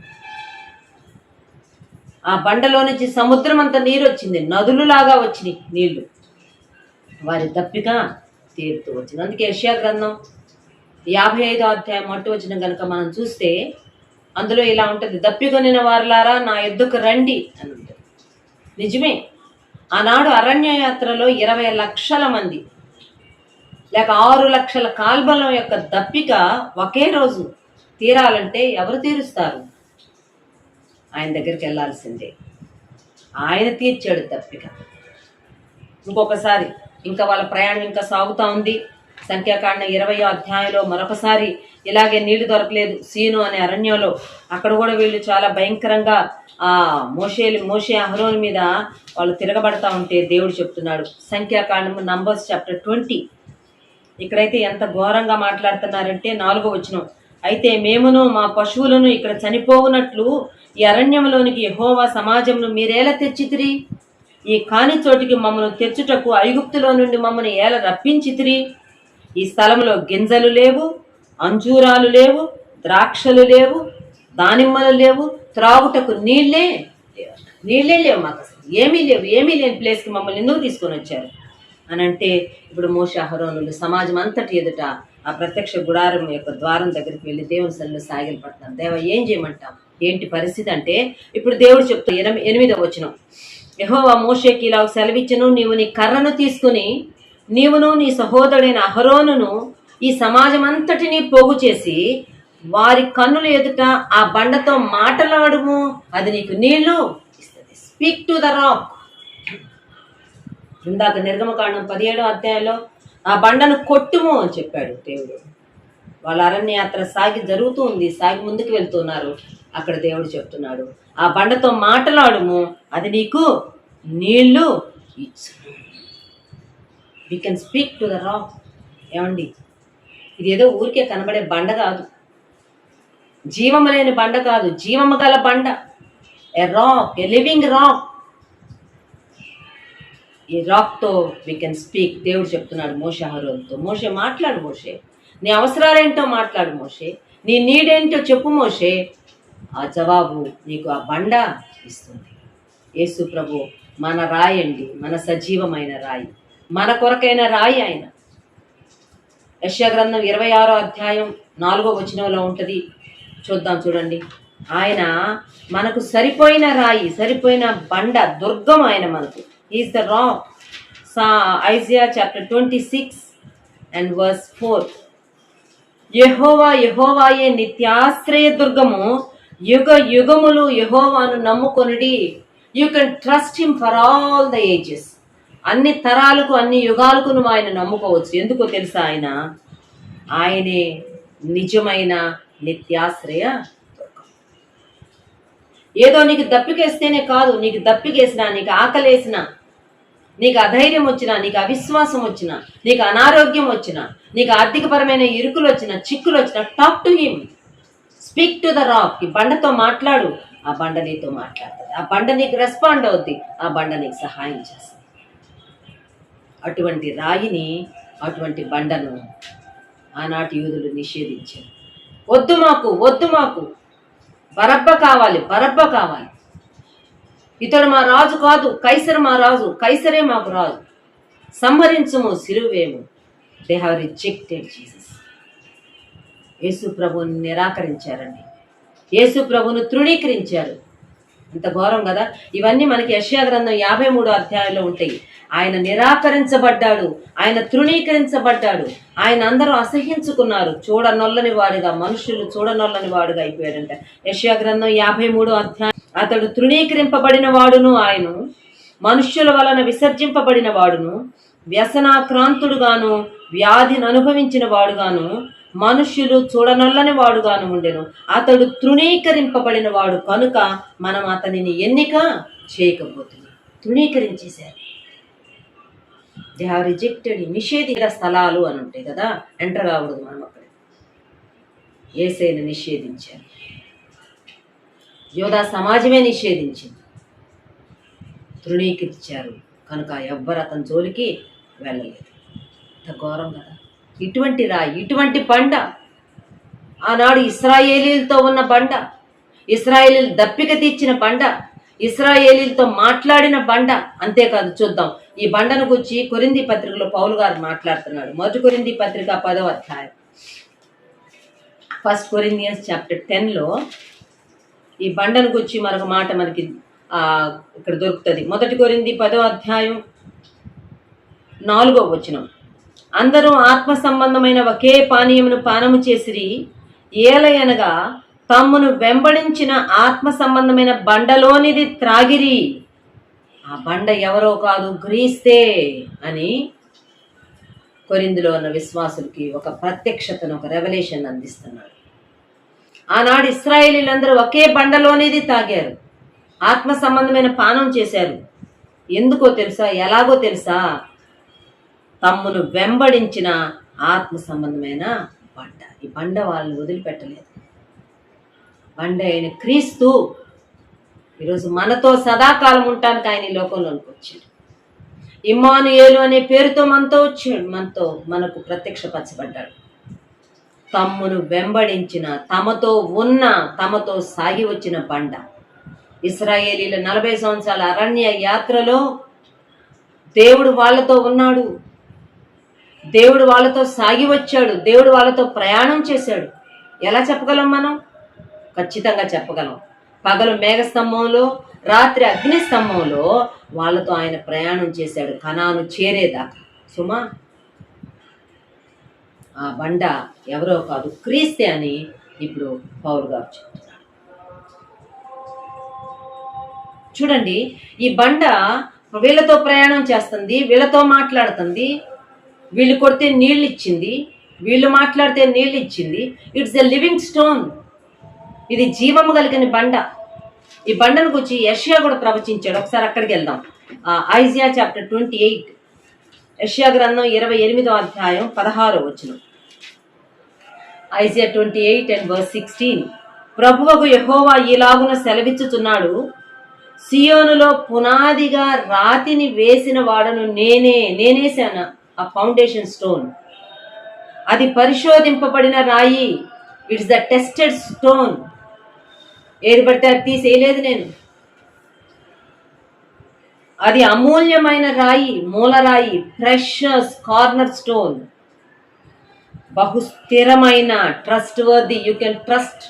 ఆ బండలో నుంచి సముద్రం అంతా నీరు వచ్చింది, నదులులాగా వచ్చినాయి నీళ్లు. వారి దప్పిక తీరుతూ వచ్చింది. అందుకే యెషయా గ్రంథం 55వ అధ్యాయం 1వ వచనం కనుక మనం చూస్తే అందులో ఇలా ఉంటుంది, దప్పికొనిన వారులారా నా యొద్దకు రండి అని ఉంటుంది. నిజమే, ఆనాడు అరణ్య యాత్రలో 20 లక్షల మంది లేక 6 లక్షల కాల్బలం యొక్క దప్పిక ఒకే రోజు తీరాలంటే ఎవరు తీరుస్తారు? ఆయన దగ్గరికి వెళ్ళాల్సిందే. ఆయన తీర్చాడు దప్పిక. ఇంకొకసారి ఇంకా వాళ్ళ ప్రయాణం ఇంకా సాగుతూ ఉంది. సంఖ్యాకాండం 20వ అధ్యాయంలో మరొకసారి ఇలాగే నీళ్లు దొరకలేదు సీను అనే అరణ్యంలో. అక్కడ కూడా వీళ్ళు చాలా భయంకరంగా మోషే అహరోను మీద వాళ్ళు తిరగబడతా ఉంటే దేవుడు చెప్తున్నాడు. సంఖ్యాకాండం నంబర్స్ చాప్టర్ 20. ఇక్కడైతే ఎంత ఘోరంగా మాట్లాడుతున్నారంటే 4వ వచనం. అయితే మేమును మా పశువులను ఇక్కడ చనిపోవునట్లు ఈ అరణ్యంలోనికి యెహోవా సమాజమును మీరేలా తెచ్చితిరి? ఈ కాని చోటికి మమ్మల్ని తెచ్చుటకు ఐగుప్తులో నుండి మమ్మల్ని ఏల రప్పించితిరి? ఈ స్థలంలో గింజలు లేవు, అంజూరాలు లేవు, ద్రాక్షలు లేవు, దానిమ్మలు లేవు, త్రాగుటకు నీళ్ళే లేవు, మాకు అసలు ఏమీ లేని ప్లేస్కి మమ్మల్ని ఎందుకు తీసుకొని వచ్చారు అని అంటే, ఇప్పుడు మోషే అహరోనులు సమాజం అంతటి ఎదుట ఆ ప్రత్యక్ష గుడారం యొక్క ద్వారం దగ్గరికి వెళ్ళి దేవుని సన్నిధిలో సాగిలు పడుతున్నారు. దేవ ఏం చేయమంటాం? ఏంటి పరిస్థితి అంటే, ఇప్పుడు దేవుడు చెప్తా 8వ వచనం. యెహోవా మోషేకి ఇలా సెలవిచ్చెను, నీవు నీ కర్రను తీసుకుని నీవును నీ సహోదరుడైన అహరోనును ఈ సమాజం అంతటినీ పోగు చేసి వారి కన్నుల ఎదుట ఆ బండతో మాటలాడుము, అది నీకు నీళ్లు ఇస్తుంది. Speak to the rock. ఇందాక నిర్గమకాండం 17వ అధ్యాయంలో ఆ బండను కొట్టుము అని చెప్పాడు దేవుడు. వాళ్ళ అరణ్య యాత్ర జరుగుతూ ఉంది, సాగి ముందుకు వెళ్తున్నారు. అక్కడ దేవుడు చెప్తున్నాడు, ఆ బండతో మాటలాడుము, అది నీకు నీళ్లు ఇచ్చు. We can speak to the rock. ఏమండి, ఇది ఏదో ఊరికే కనబడే బండ కాదు, జీవము లేని బండ కాదు, జీవము గల బండ. A rock, a living rock. ఈ రాక్తో వి కెన్ స్పీక్. దేవుడు చెప్తున్నాడు మోషే అహరోనుతో, మోషే మాట్లాడు, మోషే నీ అవసరాలేంటో మాట్లాడు, మోషే నీ నీడేంటో చెప్పు, మోషే ఆ జవాబు నీకు ఆ బండ ఇస్తుంది. యేసు ప్రభు మన రాయి అండి, మన సజీవమైన రాయి, మన కొరకైన రాయి ఆయన. యెషయా గ్రంథం 26వ అధ్యాయం 4వ వచనంలో ఉంటుంది. చూద్దాం, చూడండి. ఆయన మనకు సరిపోయిన రాయి, సరిపోయిన బండ, దుర్గం ఆయన మనకు. Is the rock. Isaiah chapter 26:4. యెహోవాయే నిత్యాశ్రయ దుర్గము, యుగ యుగములు యెహోవాను నమ్ముకొనుడి. You can trust him for all the ages. అన్ని తరాలకు, అన్ని యుగాలకు నువ్వు ఆయన నమ్ముకోవచ్చు. ఎందుకో తెలుసా? ఆయనే నిజమైన నిత్యాశ్రయ దుర్గం. ఏదో నీకు దప్పికేస్తేనే కాదు, నీకు దప్పికేసినా, నీకు ఆకలేసినా, నీకు అధైర్యం వచ్చినా, నీకు అవిశ్వాసం వచ్చినా, నీకు అనారోగ్యం వచ్చినా, నీకు ఆర్థికపరమైన ఇరుకులు వచ్చినా, చిక్కులు వచ్చినా, talk to him, speak to the rock. ఈ బండతో మాట్లాడు, ఆ బండ నీతో మాట్లాడుతుంది. ఆ బండ నీకు రెస్పాండ్ అవుద్ది, ఆ బండ నీకు సహాయం చేస్తుంది. అటువంటి రాయిని, అటువంటి బండను ఆనాటి యూదులు నిషేధించారు. వద్దు మాకు, వద్దు మాకు, బరబ్బ కావాలి, బరబ్బ కావాలి. ఇతడు మా రాజు కాదు, కైసరు మా రాజు, కైసరే మాకు రాజు, సంహరించుము, సిలువేము. They have rejected Jesus. యేసు ప్రభువుని నిరాకరించారండి, యేసు ప్రభువును తృణీకరించారు. ఇంత ఘోరం కదా. ఇవన్నీ మనకి యెషయా గ్రంథం 53వ అధ్యాయంలో ఉంటాయి. ఆయన నిరాకరించబడ్డాడు, ఆయన తృణీకరించబడ్డాడు, ఆయన అందరూ అసహించుకున్నారు. చూడనొల్లని వాడుగా, మనుషులు చూడనొల్లని వాడుగా అయిపోయాడంట. యెషయా గ్రంథం 53వ అధ్యాయం. అతడు తృణీకరింపబడిన వాడును, ఆయన మనుష్యుల వలన విసర్జింపబడిన వాడును, వ్యసనాక్రాంతుడుగాను, వ్యాధిని అనుభవించిన వాడుగాను, మనుష్యులు చూడనొల్లని వాడుగాను ఉండెను. అతడు తృణీకరింపబడిన వాడు కనుక మనం అతనిని ఎన్నిక చేయకపోతున్నాం. తృణీకరించేశారు. They have rejected. నిషేధిత స్థలాలు అని ఉంటాయి కదా, ఎంటర్ కాకూడదు మనం అక్కడ. యేసయ్యను నిషేధించారు, యోధా సమాజమే నిషేధించింది, తృణీకరించారు కనుక ఎవ్వరు అతని జోలికి వెళ్ళలేదు. ఇంత ఘోరం కదా. ఇటువంటి రాయి, ఇటువంటి బండ, ఆనాడు ఇశ్రాయేలీలతో ఉన్న బండ, ఇశ్రాయేలీలు దప్పిక తీర్చిన బండ, ఇశ్రాయేలీలతో మాట్లాడిన బండ. అంతేకాదు, చూద్దాం ఈ బండను గురించి కొరింథీ పత్రికలో పౌలు గారు మాట్లాడుతున్నాడు. 1 కొరింథీ పత్రిక 10వ అధ్యాయం, 1 Corinthians chapter 10లో ఈ బండను గురించి మరొక మాట మనకి ఇక్కడ దొరుకుతుంది. 1 కొరింథీ 10వ అధ్యాయం 4వ వచనం. అందరూ ఆత్మ సంబంధమైన ఒకే పానీయమును పానము చేసిరి, ఏలయనగా తమ్మును వెంబడించిన ఆత్మ సంబంధమైన బండలోనిది త్రాగిరి. ఆ బండ ఎవరో కాదు, క్రీస్తే అని కొరింథీలో ఉన్న విశ్వాసులకి ఒక ప్రత్యక్షతను, ఒక రెవల్యూషన్ అందిస్తున్నాడు. ఆనాడు ఇశ్రాయేలీలందరూ ఒకే బండలోనిది తాగారు, ఆత్మ సంబంధమైన పానం చేశారు. ఎందుకో తెలుసా, ఎలాగో తెలుసా? తమ్మును వెంబడించిన ఆత్మ సంబంధమైన బండ. ఈ బండ వాళ్ళని వదిలిపెట్టలేదు. బండ అయిన క్రీస్తు ఈరోజు మనతో సదాకాలం ఉండటానికి ఆయన ఈ లోకంలోనికి వచ్చాడు. ఇమ్మానుయేలు అనే పేరుతో మనతో వచ్చాడు, మనకు ప్రత్యక్షపరచబడ్డాడు. తమ్మును వెంబడించిన, తమతో ఉన్న, తమతో సాగి వచ్చిన బండ. ఇశ్రాయేలీల 40 సంవత్సరాల అరణ్య యాత్రలో దేవుడు వాళ్ళతో ఉన్నాడు, దేవుడు వాళ్ళతో సాగి వచ్చాడు, దేవుడు వాళ్ళతో ప్రయాణం చేశాడు. ఎలా చెప్పగలం మనం? ఖచ్చితంగా చెప్పగలం. పగలు మేఘస్తంభంలో, రాత్రి అగ్నిస్తంభంలో వాళ్ళతో ఆయన ప్రయాణం చేశాడు కనాను చేరేదాకా. సుమా, ఆ బండ ఎవరో కాదు, క్రీస్తే అని ఇప్పుడు పౌలు గారు చెప్తున్నారు. చూడండి, ఈ బండ వీళ్ళతో ప్రయాణం చేస్తుంది, వీళ్ళతో మాట్లాడుతుంది, వీళ్ళు కొడితే నీళ్ళు ఇచ్చింది, వీళ్ళు మాట్లాడితే నీళ్ళు ఇచ్చింది. It's a living stone. ఇది జీవము కలిగిన బండ. ఈ బండను గురించి యెషయా కూడా ప్రవచించాడు. ఒకసారి అక్కడికి వెళ్దాం. ఐజియా చాప్టర్ 28, యెషయా గ్రంథం 28వ అధ్యాయం 16వ వచనం. Isaiah 28 and verse 16. ప్రభువగు యెహోవా ఈలాగున సెలవిచ్చుచున్నాడు, సియోనులో పునాదిగా రాతిని వేసిన వాడను నేనేసాను, ఆ ఫౌండేషన్ స్టోన్. అది పరిశోధింపబడిన రాయి. It's the tested stone. ఏది పడితే అది తీసేయలేదు నేను. అది అమూల్యమైన రాయి, మూలరాయి, ప్రెషస్ కార్నర్ స్టోన్. బహు స్థిరమైన, trust worthy, you can trust.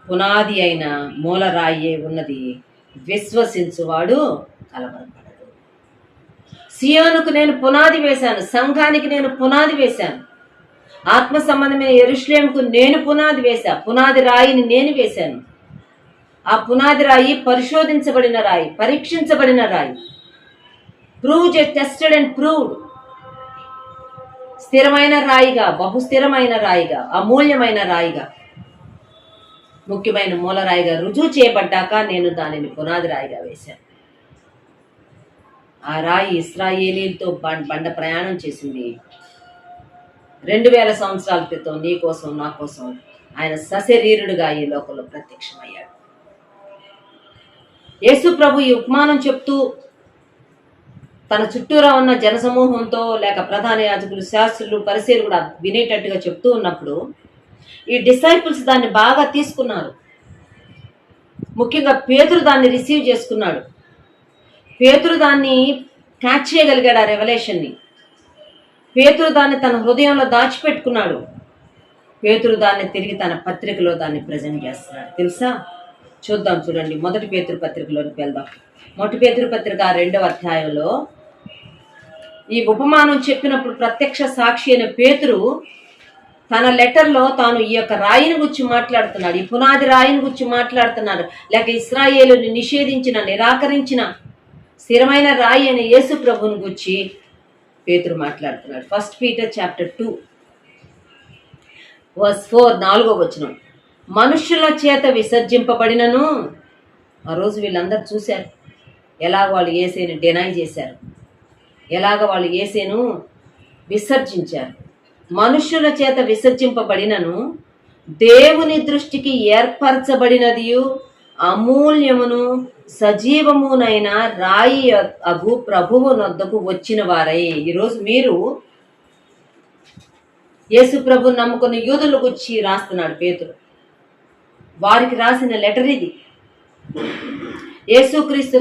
పునాది అయిన మూలరాయే ఉన్నది, విశ్వసించువాడు కలవరపడడు. సియోనుకు నేను పునాది వేశాను, సంఘానికి నేను పునాది వేశాను, ఆత్మ సంబంధమైన యెరూషలేముకు నేను పునాది వేశా. పునాది రాయిని నేను వేశాను. ఆ పునాది రాయి పరిశోధించబడిన రాయి, పరీక్షించబడిన రాయి. Proved, tested and proved. స్థిరమైన రాయిగా, బహుస్థిరమైన రాయిగా, అమూల్యమైన రాయిగా. ముఖ్యమైన మూలరాయిగా రుజువు చేయబడ్డాక నేను దానిని పునాది రాయిగా వేశాను. ఆ రాయి ఇశ్రాయేలీలతో బండ ప్రయాణం చేసింది. 2000 సంవత్సరాల క్రితం నీ కోసం నా కోసం ఆయన సశరీరుడుగా ఈ లోకంలో ప్రత్యక్షమయ్యాడు. యేసు ప్రభు ఈ ఉపమానం చెప్తూ తన చుట్టూరా ఉన్న జనసమూహంతో లేక ప్రధాన యాజకులు, శాస్త్రులు, పరిసయ్యులు కూడా వినేటట్టుగా చెప్తూ ఉన్నప్పుడు ఈ డిసైపుల్స్ దాన్ని బాగా తీసుకున్నారు. ముఖ్యంగా పేతురు దాన్ని రిసీవ్ చేసుకున్నాడు. పేతురు దాన్ని క్యాచ్ చేయగలిగాడు, ఆ రెవల్యూషన్ని. పేతురు దాన్ని తన హృదయంలో దాచిపెట్టుకున్నాడు. పేతురు దాన్ని తిరిగి తన పత్రికలో దాన్ని ప్రజెంట్ చేస్తున్నాడు. తెలుసా? చూద్దాం, చూడండి. 1 పేతురు పత్రికలోకి వెళ్దాం. 1 పేతురు పత్రిక 2వ అధ్యాయంలో ఈ ఉపమానం చెప్పినప్పుడు ప్రత్యక్ష సాక్షి అయిన పేతురు తన లెటర్లో తాను ఈ యొక్క రాయిని గురించి మాట్లాడుతున్నాడు. ఈ పునాది రాయిని గురించి మాట్లాడుతున్నాడు. లేక ఇశ్రాయేలుని నిషేధించిన, నిరాకరించిన స్థిరమైన రాయి అయిన యేసు ప్రభువుని గురించి పేతురు మాట్లాడుతున్నాడు. 1 Peter chapter 2 verse 4, 4వ వచనం. మనుష్యుల చేత విసర్జింపబడినను, ఆ రోజు వీళ్ళందరూ చూశారు ఎలాగ వాళ్ళు యేసేను డినై చేశారు, ఎలాగ వాళ్ళు యేసేను విసర్జించారు. మనుష్యుల చేత విసర్జింపబడినను దేవుని దృష్టికి ఏర్పరచబడినదియు అమూల్యమును సజీవమునైన రాయి అగు ప్రభువు నొద్దకు వచ్చిన వారై. ఈరోజు మీరు యేసు ప్రభు నమ్ముకున్న యూదుల గురించి రాస్తున్నాడు పేతురు. వారికి రాసిన లెటర్ ఇది. యేసుక్రీస్తు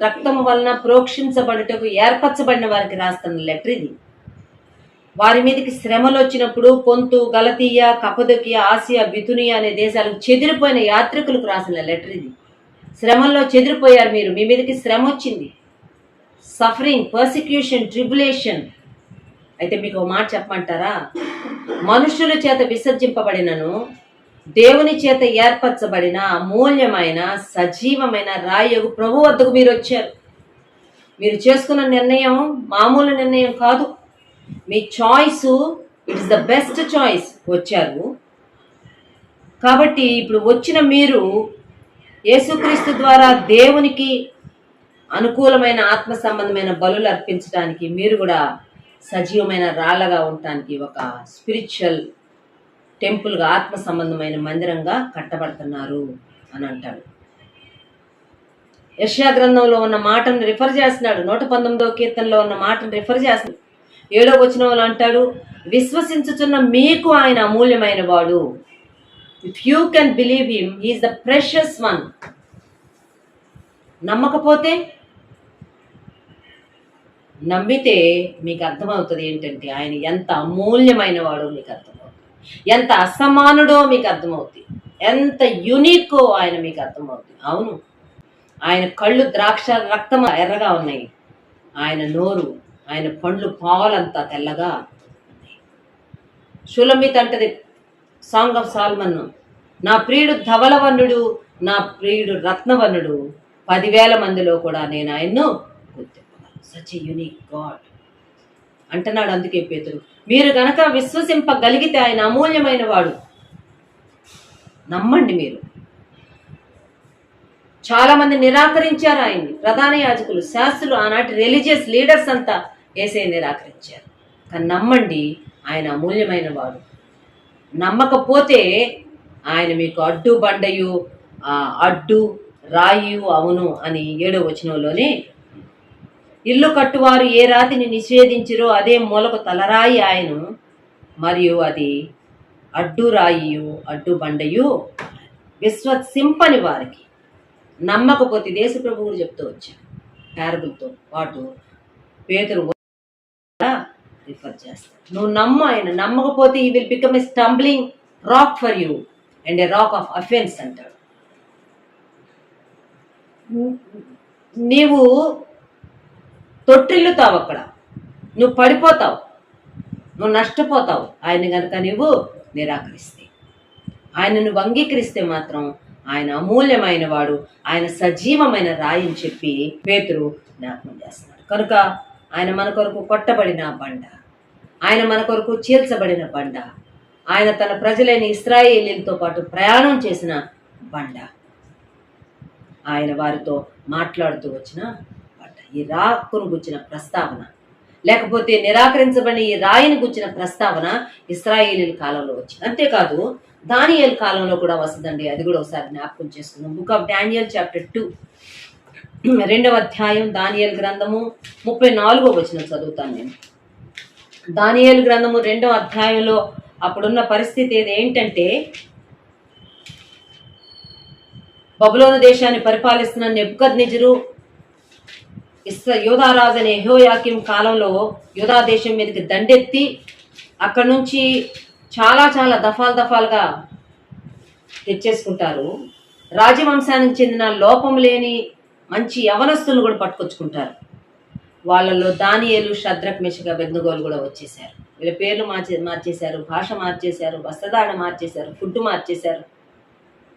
రక్తము వలన ప్రోక్షించబడుటకు ఏర్పరచబడిన వారికి రాస్తున్న లెటర్ ఇది. వారి మీదకి శ్రమలు వచ్చినప్పుడు పొంతు, గలతీయ, కపదొకియ, ఆసియా, బితునియా అనే దేశాలకు చెదిరిపోయిన యాత్రికులకు రాసిన లెటర్ ఇది. శ్రమల్లో చెదిరిపోయారు మీరు, మీ మీదకి శ్రమ వచ్చింది. Suffering, persecution, tribulation. అయితే మీకు ఒక మాట చెప్పమంటారా? మనుషుల చేత విసర్జింపబడినను దేవుని చేత ఏర్పరచబడిన అమూల్యమైన సజీవమైన రాయగు ప్రభు వద్దకు మీరు వచ్చారు. మీరు చేసుకున్న నిర్ణయం మామూలు నిర్ణయం కాదు. మీ choice it's the best choice. వచ్చారు కాబట్టి ఇప్పుడు వచ్చిన మీరు యేసుక్రీస్తు ద్వారా దేవునికి అనుకూలమైన ఆత్మ సంబంధమైన బలులు అర్పించడానికి, మీరు కూడా సజీవమైన రాళ్ళగా ఉండటానికి ఒక స్పిరిచువల్ టెంపుల్గా, ఆత్మ సంబంధమైన మందిరంగా కట్టబడుతున్నారు అని అంటాడు. యెషయా గ్రంథంలో ఉన్న మాటను రిఫర్ చేస్తున్నాడు. 119వ కీర్తనలో ఉన్న మాటను రిఫర్ చేస్తున్నాడు. 7వ వచనంలో అంటాడు, విశ్వసించుచున్న మీకు ఆయన అమూల్యమైన వాడు. If you can believe him, he is the precious one. నమ్మకపోతే, నమ్మితే మీకు అర్థమవుతుంది ఏంటంటే ఆయన ఎంత అమూల్యమైన వాడో మీకు అర్థమవుతుంది, ఎంత అసమానుడో మీకు అర్థమవుతుంది, ఎంత యునికో ఆయన మీకు అర్థమవుతుంది. అవును, ఆయన కళ్ళు ద్రాక్ష రక్తం ఎర్రగా ఉన్నాయి, ఆయన నోరు, ఆయన పండ్లు పాలంతా తెల్లగా ఉన్నాయి. షులమిత్ అంటది సాంగ్ ఆఫ్ సాల్మన్, నా ప్రియుడు ధవలవర్ణుడు, నా ప్రియుడు రత్నవర్ణుడు, 10,000 మందిలో కూడా నేను ఆయన్ను గుర్తింపగలను. సచ్ ఎ యూనిక్ గాడ్ అంటున్నాడు. అందుకే పేతురు, మీరు గనక విశ్వసింపగలిగితే ఆయన అమూల్యమైన వాడు, నమ్మండి. మీరు చాలా మంది నిరాకరించారు ఆయన్ని. ప్రధాన యాజకులు, శాస్త్రులు, ఆనాటి రిలీజియస్ లీడర్స్ అంతా యేసయ్య నిరాకరించారు. కానీ నమ్మండి, ఆయన అమూల్యమైన వాడు. నమ్మకపోతే ఆయన మీకు అడ్డు బండయు, అడ్డు రాయు అవును అని 7వ వచనంలోనే, ఇల్లు కట్టువారు ఏ రాతిని నిషేధించిరో అదే మూలకు తలరాయి ఆయన, మరియు అది అడ్డు రాయియు అడ్డు బండయు. విశ్వసింపని వారికి, నమ్మకపోతే, దేశ ప్రభువులు చెప్తూ వచ్చారు ప్యారబుల్తో పాటు పేతురు రిఫర్ చేస్తాడు. నువ్వు నమ్ము, ఆయన నమ్మకపోతే ఈ will become a stumbling rock for you and a rock of offence అంటాడు. నీవు తొట్టిల్లుతావు, అక్కడ నువ్వు పడిపోతావు, నువ్వు నష్టపోతావు. ఆయన కనుక నువ్వు నిరాకరిస్తే, ఆయన నువ్వు అంగీకరిస్తే మాత్రం ఆయన అమూల్యమైన వాడు, ఆయన సజీవమైన రాయిని చెప్పి పేతురు జ్ఞాపకం చేస్తున్నాడు. కనుక ఆయన మన కొరకు కొట్టబడిన బండ, ఆయన మన కొరకు చీల్చబడిన బండ, ఆయన తన ప్రజలైన ఇశ్రాయేలీలతో పాటు ప్రయాణం చేసిన బండ. ఆయన వారితో మాట్లాడుతూ వచ్చిన బండ. ఈ రాకును గుచ్చిన ప్రస్తావన, లేకపోతే నిరాకరించబడిన ఈ రాయిని గుచ్చిన ప్రస్తావన ఇశ్రాయేలీల కాలంలో వచ్చింది. అంతేకాదు దానియేలు కాలంలో కూడా వస్తుందండి. అది కూడా ఒకసారి జ్ఞాపకం చేసుకుందాం. బుక్ ఆఫ్ డానియల్ చాప్టర్ 2, 2వ అధ్యాయం, దానియేలు గ్రంథము 34వ వచనం చదువుతాను నేను. దానియేలు గ్రంథము 2వ అధ్యాయంలో అప్పుడున్న పరిస్థితి ఏంటంటే, బబులోను దేశాన్ని పరిపాలిస్తున్న నెబుకద్నెజరు యోధారాజు అనే యెహోయాకీం కాలంలో యోధా దేశం మీదకి దండెత్తి అక్కడ నుంచి చాలా చాలా దఫాలుగా తెచ్చేసుకుంటారు. రాజవంశానికి చెందిన లోపం లేని మంచి యవనస్తులను కూడా పట్టుకొచ్చుకుంటారు. వాళ్ళలో దానియేలు, షద్రక్, మెషక్, అబేద్నెగోలు కూడా వచ్చేసారు. వీళ్ళ పేర్లు మార్చేశారు, భాష మార్చేశారు, వస్త్రధారణ మార్చేశారు, ఫుడ్ మార్చేశారు.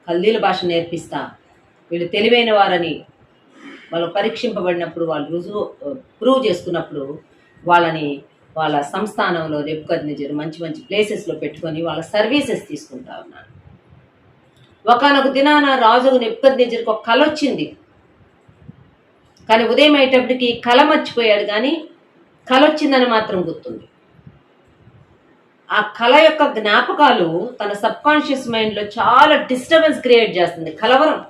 కల్దీల భాష నేర్పిస్తా, వీళ్ళు తెలివైన వారని వాళ్ళు పరీక్షింపబడినప్పుడు, వాళ్ళు ప్రూవ్ చేసుకున్నప్పుడు వాళ్ళని వాళ్ళ సంస్థానంలో నెబుకద్నెజరు మంచి మంచి ప్లేసెస్లో పెట్టుకొని వాళ్ళ సర్వీసెస్ తీసుకుంటా ఉన్నారు. ఒకానొక దినాన రాజు నెబుకద్నెజరుకు ఒక కల వచ్చింది. కానీ ఉదయం అయ్యేటప్పటికి కల మర్చిపోయాడు, కానీ కల వచ్చిందని మాత్రం గుర్తుంది. ఆ కళ యొక్క జ్ఞాపకాలు తన సబ్కాన్షియస్ మైండ్లో చాలా డిస్టర్బెన్స్ క్రియేట్ చేస్తుంది. కలవరం.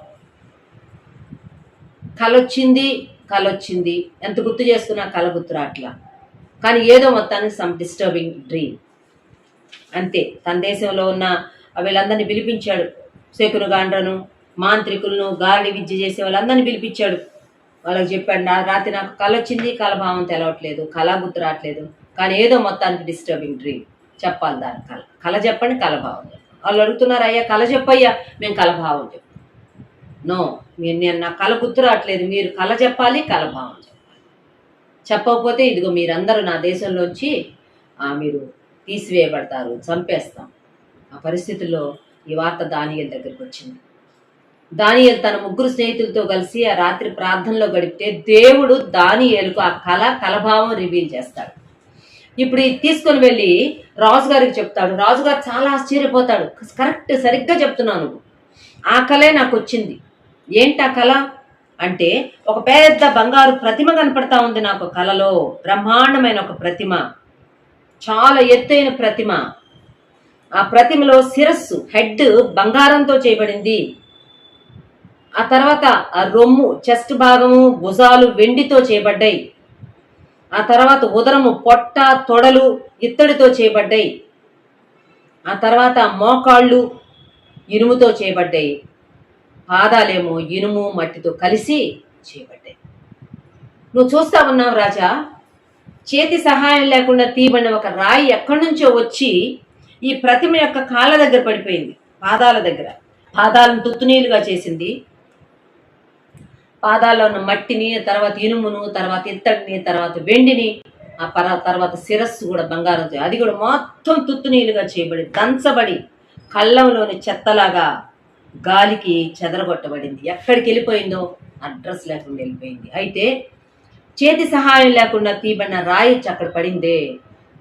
కలొచ్చింది ఎంత గుర్తు చేసుకున్నా కళ గుర్తు రాట్లా, కానీ ఏదో మొత్తానికి సమ్ డిస్టర్బింగ్ డ్రీమ్ అంతే. తన దేశంలో ఉన్న వీళ్ళందరినీ పిలిపించాడు. శకునగాండ్రను, మాంత్రికులను, గారడి విద్య చేసే వాళ్ళందరినీ పిలిపించాడు. వాళ్ళకి చెప్పాడు, రాత్రి నాకు కళ వచ్చింది, కళభావం తెలవట్లేదు, కళ గుర్తు రావట్లేదు, కానీ ఏదో మొత్తానికి డిస్టర్బింగ్ డ్రీమ్ చెప్పాలి. దాని కళ చెప్పండి, కళభావం చెప్పండి. వాళ్ళు అడుగుతున్నారు, అయ్యా కళ చెప్పయ్యా. మేము కళభావం చెప్పాం. నో, నేను నా కళ గుర్తు రావట్లేదు, మీరు కళ చెప్పాలి, కళభావం చెప్పాలి. చెప్పకపోతే ఇదిగో మీరందరూ నా దేశంలోంచి మీరు తీసివేయబడతారు, చంపేస్తాం. ఆ పరిస్థితుల్లో ఈ వార్త దానియేలు దగ్గరికి వచ్చింది. దానియేలు తన 3 స్నేహితులతో కలిసి ఆ రాత్రి ప్రార్థనలో గడిపితే దేవుడు దానియేలుకు ఆ కళభావం రివీల్ చేస్తాడు. ఇప్పుడు ఇది తీసుకొని వెళ్ళి రాజుగారికి చెప్తాడు. రాజుగారు చాలా ఆశ్చర్యపోతాడు. కరెక్ట్, సరిగ్గా చెప్తున్నాను, ఆ కళే నాకు వచ్చింది. ఏంటి ఆ కళ అంటే, ఒక పెద్ద బంగారు ప్రతిమ కనపడతా ఉంది నాకు కళలో. బ్రహ్మాండమైన ఒక ప్రతిమ, చాలా ఎత్తైన ప్రతిమ. ఆ ప్రతిమలో శిరస్సు, హెడ్ బంగారంతో చేయబడింది. ఆ తర్వాత ఆ రొమ్ము, చెస్ట్ భాగము, భుజాలు వెండితో చేయబడ్డాయి. ఆ తర్వాత ఉదరము, పొట్ట, తొడలు ఇత్తడితో చేయబడ్డాయి. ఆ తర్వాత మోకాళ్ళు ఇనుముతో చేయబడ్డాయి. పాదాలేమో ఇనుము మట్టితో కలిసి చేయబడ్డాయి. నువ్వు చూస్తా ఉన్నావు రాజా, చేతి సహాయం లేకుండా తీయబడిన ఒక రాయి ఎక్కడి నుంచో వచ్చి ఈ ప్రతిమ యొక్క కాళ్ళ దగ్గర పడిపోయింది, పాదాల దగ్గర. పాదాలను తుత్తునీలుగా చేసింది. పాదాల్లో ఉన్న మట్టిని, తర్వాత ఇనుమును, తర్వాత ఇత్తడిని, తర్వాత వెండిని, ఆ తర్వాత శిరస్సు కూడా బంగారంతో, అది కూడా మొత్తం తుత్తునీలుగా చేయబడి దంచబడి కళ్ళంలోని చెత్తలాగా గాలికి చెదరగొట్టబడింది. ఎక్కడికి వెళ్ళిపోయిందో అడ్రస్ లేకుండా వెళ్ళిపోయింది. అయితే చేతి సహాయం లేకుండా తీయబడిన రాయి అక్కడ పడిందే,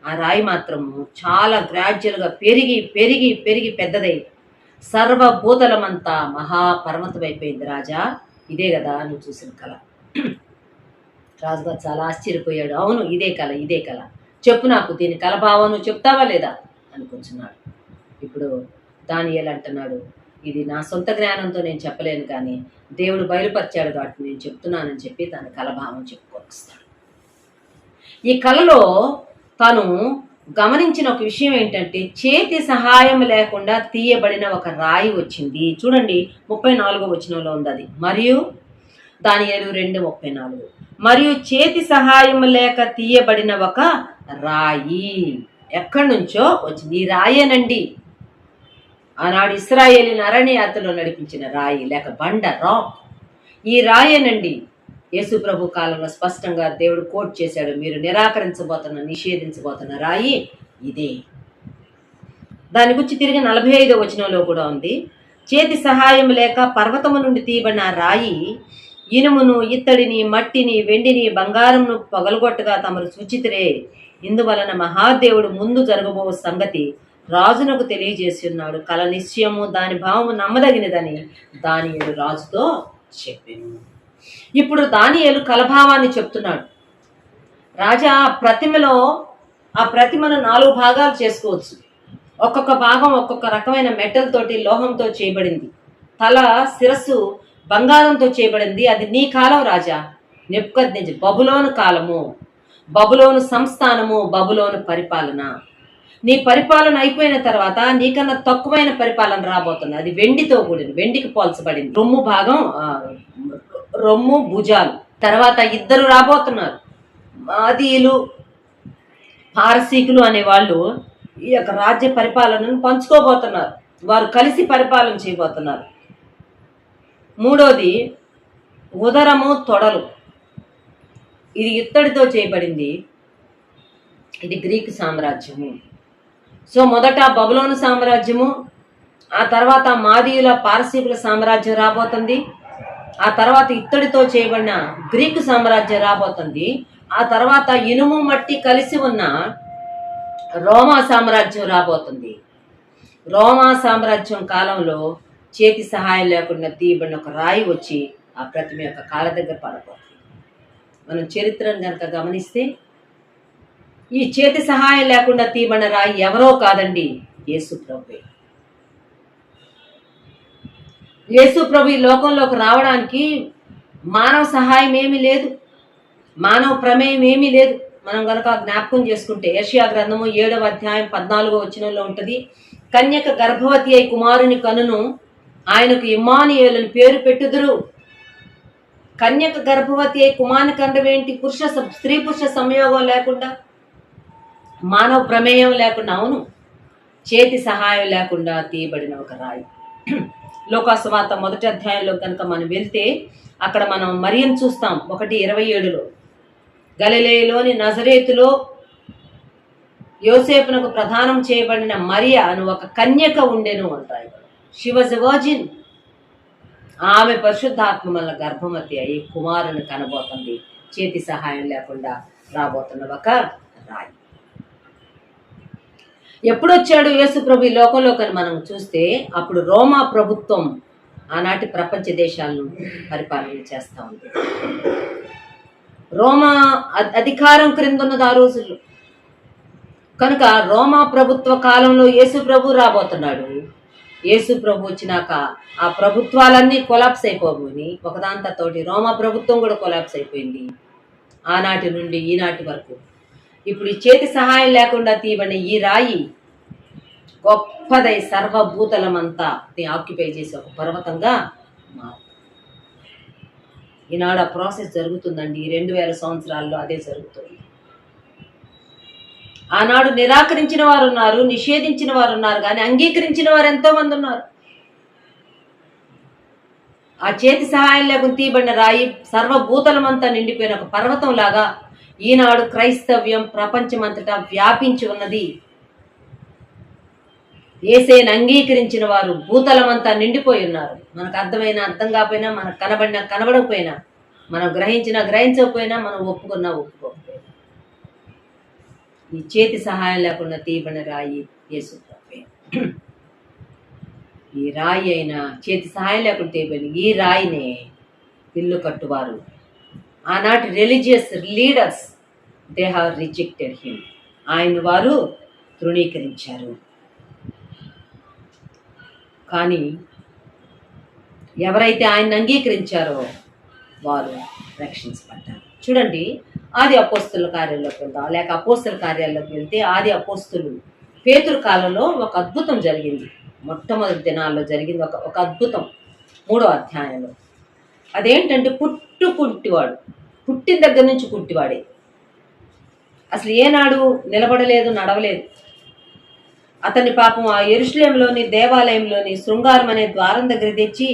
ఆ రాయి మాత్రము చాలా గ్రాడ్యువల్గా పెరిగి పెరిగి పెరిగి పెద్దదై సర్వభూతలమంతా మహాపర్వతమైపోయింది. రాజా, ఇదే కదా నువ్వు చూసిన కళ. రాజుగారు చాలా ఆశ్చర్యపోయాడు. అవును, ఇదే కళ, చెప్పు నాకు, దీని కళభావం నువ్వు చెప్తావా లేదా అనుకుంటున్నాడు. ఇప్పుడు దానియేలు అంటున్నాడు, ఇది నా సొంత జ్ఞానంతో నేను చెప్పలేను, కానీ దేవుడు బయలుపరిచాడు కాబట్టి నేను చెప్తున్నానని చెప్పి తన కళభావం చెప్పుకొస్తాడు. ఈ కళలో తను గమనించిన ఒక విషయం ఏంటంటే, చేతి సహాయం లేకుండా తీయబడిన ఒక రాయి వచ్చింది. చూడండి, 34వ వచనంలో ఉంది అది. మరియు దానియేలు 2:34, మరియు చేతి సహాయం లేక తీయబడిన ఒక రాయి ఎక్కడి నుంచో వచ్చింది. ఈ రాయేనండి ఆనాడు ఇశ్రాయేలీని అరణ్యయాత్రలో నడిపించిన రాయి, లేక బండ, రాక్. ఈ రాయేనండి యేసు ప్రభు కాలంలో స్పష్టంగా దేవుడు కోట్ చేశాడు, మీరు నిషేధించబోతున్న రాయి ఇదే. దాని గురించి తిరిగి 45వ వచనంలో కూడా ఉంది. చేతి సహాయం లేక పర్వతము నుండి తీయబడిన రాయి ఇనుమును, ఇత్తడిని, మట్టిని, వెండిని, బంగారంను పగలగొట్టగా తమరు సూచితురే. ఇందువలన మహాదేవుడు ముందు జరగబో సంగతి రాజునకు తెలియజేసి ఉన్నాడు. కల నిశ్చయము దాని భావము నమ్మదగినదని దానియేలు రాజుతో చెప్పింది. ఇప్పుడు దానియేలు కలభావాన్ని చెప్తున్నాడు. రాజా, ఆ ప్రతిమను 4 భాగాలు చేసుకోవచ్చు. ఒక్కొక్క భాగం ఒక్కొక్క రకమైన మెటల్ తోటి, లోహంతో చేయబడింది. తల, శిరస్సు బంగారంతో చేయబడింది. అది నీ కాలం రాజా. నెబుకద్నెజరు, బబులోను కాలము, బబులోను సంస్థానము, బబులోను పరిపాలన. నీ పరిపాలన అయిపోయిన తర్వాత నీకన్నా తక్కువైన పరిపాలన రాబోతుంది. అది వెండితో కూడింది, వెండికి పోల్చబడింది. రొమ్ము భుజాలు. తర్వాత 2 రాబోతున్నారు. మాదీయులు, పారసీకులు అనే వాళ్ళు ఈ యొక్క రాజ్య పరిపాలనను పంచుకోబోతున్నారు. వారు కలిసి పరిపాలన చేయబోతున్నారు. 3వది ఉదరము, తొడలు. ఇది ఇత్తడితో చేయబడింది. ఇది గ్రీకు సామ్రాజ్యము. సో మొదట బబులోను సామ్రాజ్యము, ఆ తర్వాత మాదీయుల, పారసీకుల సామ్రాజ్యం రాబోతుంది. ఆ తర్వాత ఇత్తడితో చేయబడిన గ్రీకు సామ్రాజ్యం రాబోతుంది. ఆ తర్వాత ఇనుము, మట్టి కలిసి ఉన్న రోమా సామ్రాజ్యం రాబోతుంది. రోమా సామ్రాజ్యం కాలంలో చేతి సహాయం లేకుండా తీయబడిన ఒక రాయి వచ్చి ఆ ప్రతిమ యొక్క కాళ్ళ దగ్గర పడబోతుంది. మనం చరిత్రను కనుక గమనిస్తే ఈ చేతి సహాయం లేకుండా తీయబడిన రాయి ఎవరో కాదండి, యేసు ప్రభువే. యేసు ప్రభు ఈ లోకంలోకి రావడానికి మానవ సహాయం ఏమీ లేదు, మానవ ప్రమేయం ఏమీ లేదు. మనం కనుక జ్ఞాపకం చేసుకుంటే యెషయా గ్రంథము 7వ అధ్యాయం 14వ వచనంలో ఉంటుంది. కన్యక గర్భవతి అయి కుమారుని కనును, ఆయనకు ఇమ్మానుయేలుని పేరు పెట్టుదురు. కన్యక గర్భవతి అయి కుమారుని కండం ఏంటి? స్త్రీ పురుష సంయోగం లేకుండా, మానవ ప్రమేయం లేకుండా, అవును, చేతి సహాయం లేకుండా తీయబడిన ఒక రాయి. లోకాసువార్త 1వ అధ్యాయంలో కనుక మనం వెళ్తే అక్కడ మనం మరియను చూస్తాం. 1:27లో గలిలయలోని నజరేతులో యోసేపునకు ప్రదానం చేయబడిన మరియ అను ఒక కన్యక ఉండెను అంటారు. She was a virgin. ఆమె పరిశుద్ధాత్మ వల్ల గర్భవతి అయి కుమారుని కనబోతుంది. చేతి సహాయం లేకుండా రాబోతున్న ఒక రాయి. ఎప్పుడొచ్చాడు యేసు ప్రభు ఈ లోకంలోకి మనం చూస్తే అప్పుడు రోమా ప్రభుత్వం ఆనాటి ప్రపంచ దేశాలను పరిపాలన చేస్తూ ఉంది. రోమా అధికారం క్రింద ఉన్నది ఆ రోజుల్లో. కనుక రోమా ప్రభుత్వ కాలంలో యేసు ప్రభు రాబోతున్నాడు. యేసు ప్రభు వచ్చినాక ఆ ప్రభుత్వాలన్నీ కొలాప్స్ అయిపోయి ఒకదాంతోటి రోమా ప్రభుత్వం కూడా కొలాప్స్ అయిపోయింది. ఆనాటి నుండి ఈనాటి వరకు ఇప్పుడు ఈ చేతి సహాయం లేకుండా తీయబడిన ఈ రాయి గొప్పదై సర్వభూతలమంతా ఆక్యుపై చేసే ఒక పర్వతంగా మారు. ఈనాడు ఆ ప్రాసెస్ జరుగుతుందండి. 2000 సంవత్సరాల్లో అదే జరుగుతుంది. ఆనాడు నిరాకరించిన వారు ఉన్నారు, నిషేధించిన వారు ఉన్నారు, కానీ అంగీకరించిన వారు ఎంతో మంది ఉన్నారు. ఆ చేతి సహాయం లేకుండా తీయబడిన రాయి సర్వభూతలమంతా నిండిపోయిన ఒక పర్వతం లాగా ఈనాడు క్రైస్తవ్యం ప్రపంచమంతటా వ్యాపించి ఉన్నది. యేసేను అంగీకరించిన వారు భూతలమంతా నిండిపోయి ఉన్నారు. మనకు అర్థమైనా అర్థం కాకపోయినా, మనకు కనబడినా కనబడకపోయినా, మనం గ్రహించినా గ్రహించకపోయినా, మనం ఒప్పుకున్నా ఒప్పుకోకపోయినా ఈ చేతి సహాయం లేకుండా తీయబడిన రాయి యేసు ప్రభువే. ఈ రాయి అయినా చేతి సహాయం లేకుండా తీయబడిన ఈ రాయినే ఇల్లు కట్టువారు, ఆనాటి religious leaders, they have rejected him. ఆయన వారు తృణీకరించారు. కానీ ఎవరైతే ఆయన్ని అంగీకరించారో వారు రక్షించబడ్డారు. చూడండి, ఆది అపోస్తుల కార్యాల్లోకి వెళ్దాం, లేక అపోస్తుల కార్యాల్లోకి వెళ్తే ఆది అపోస్తులు పేతురు కాలంలో ఒక అద్భుతం జరిగింది. మొట్టమొదటి దినాల్లో జరిగింది ఒక అద్భుతం 3వ అధ్యాయంలో. అదేంటంటే కుంటివాడు, పుట్టిన దగ్గర నుంచి కుంటివాడే, అసలు ఏనాడు నిలబడలేదు, నడవలేదు. అతన్ని పాపం ఆ యెరూషలేములోని దేవాలయంలోని శృంగారం అనే ద్వారం దగ్గర తెచ్చి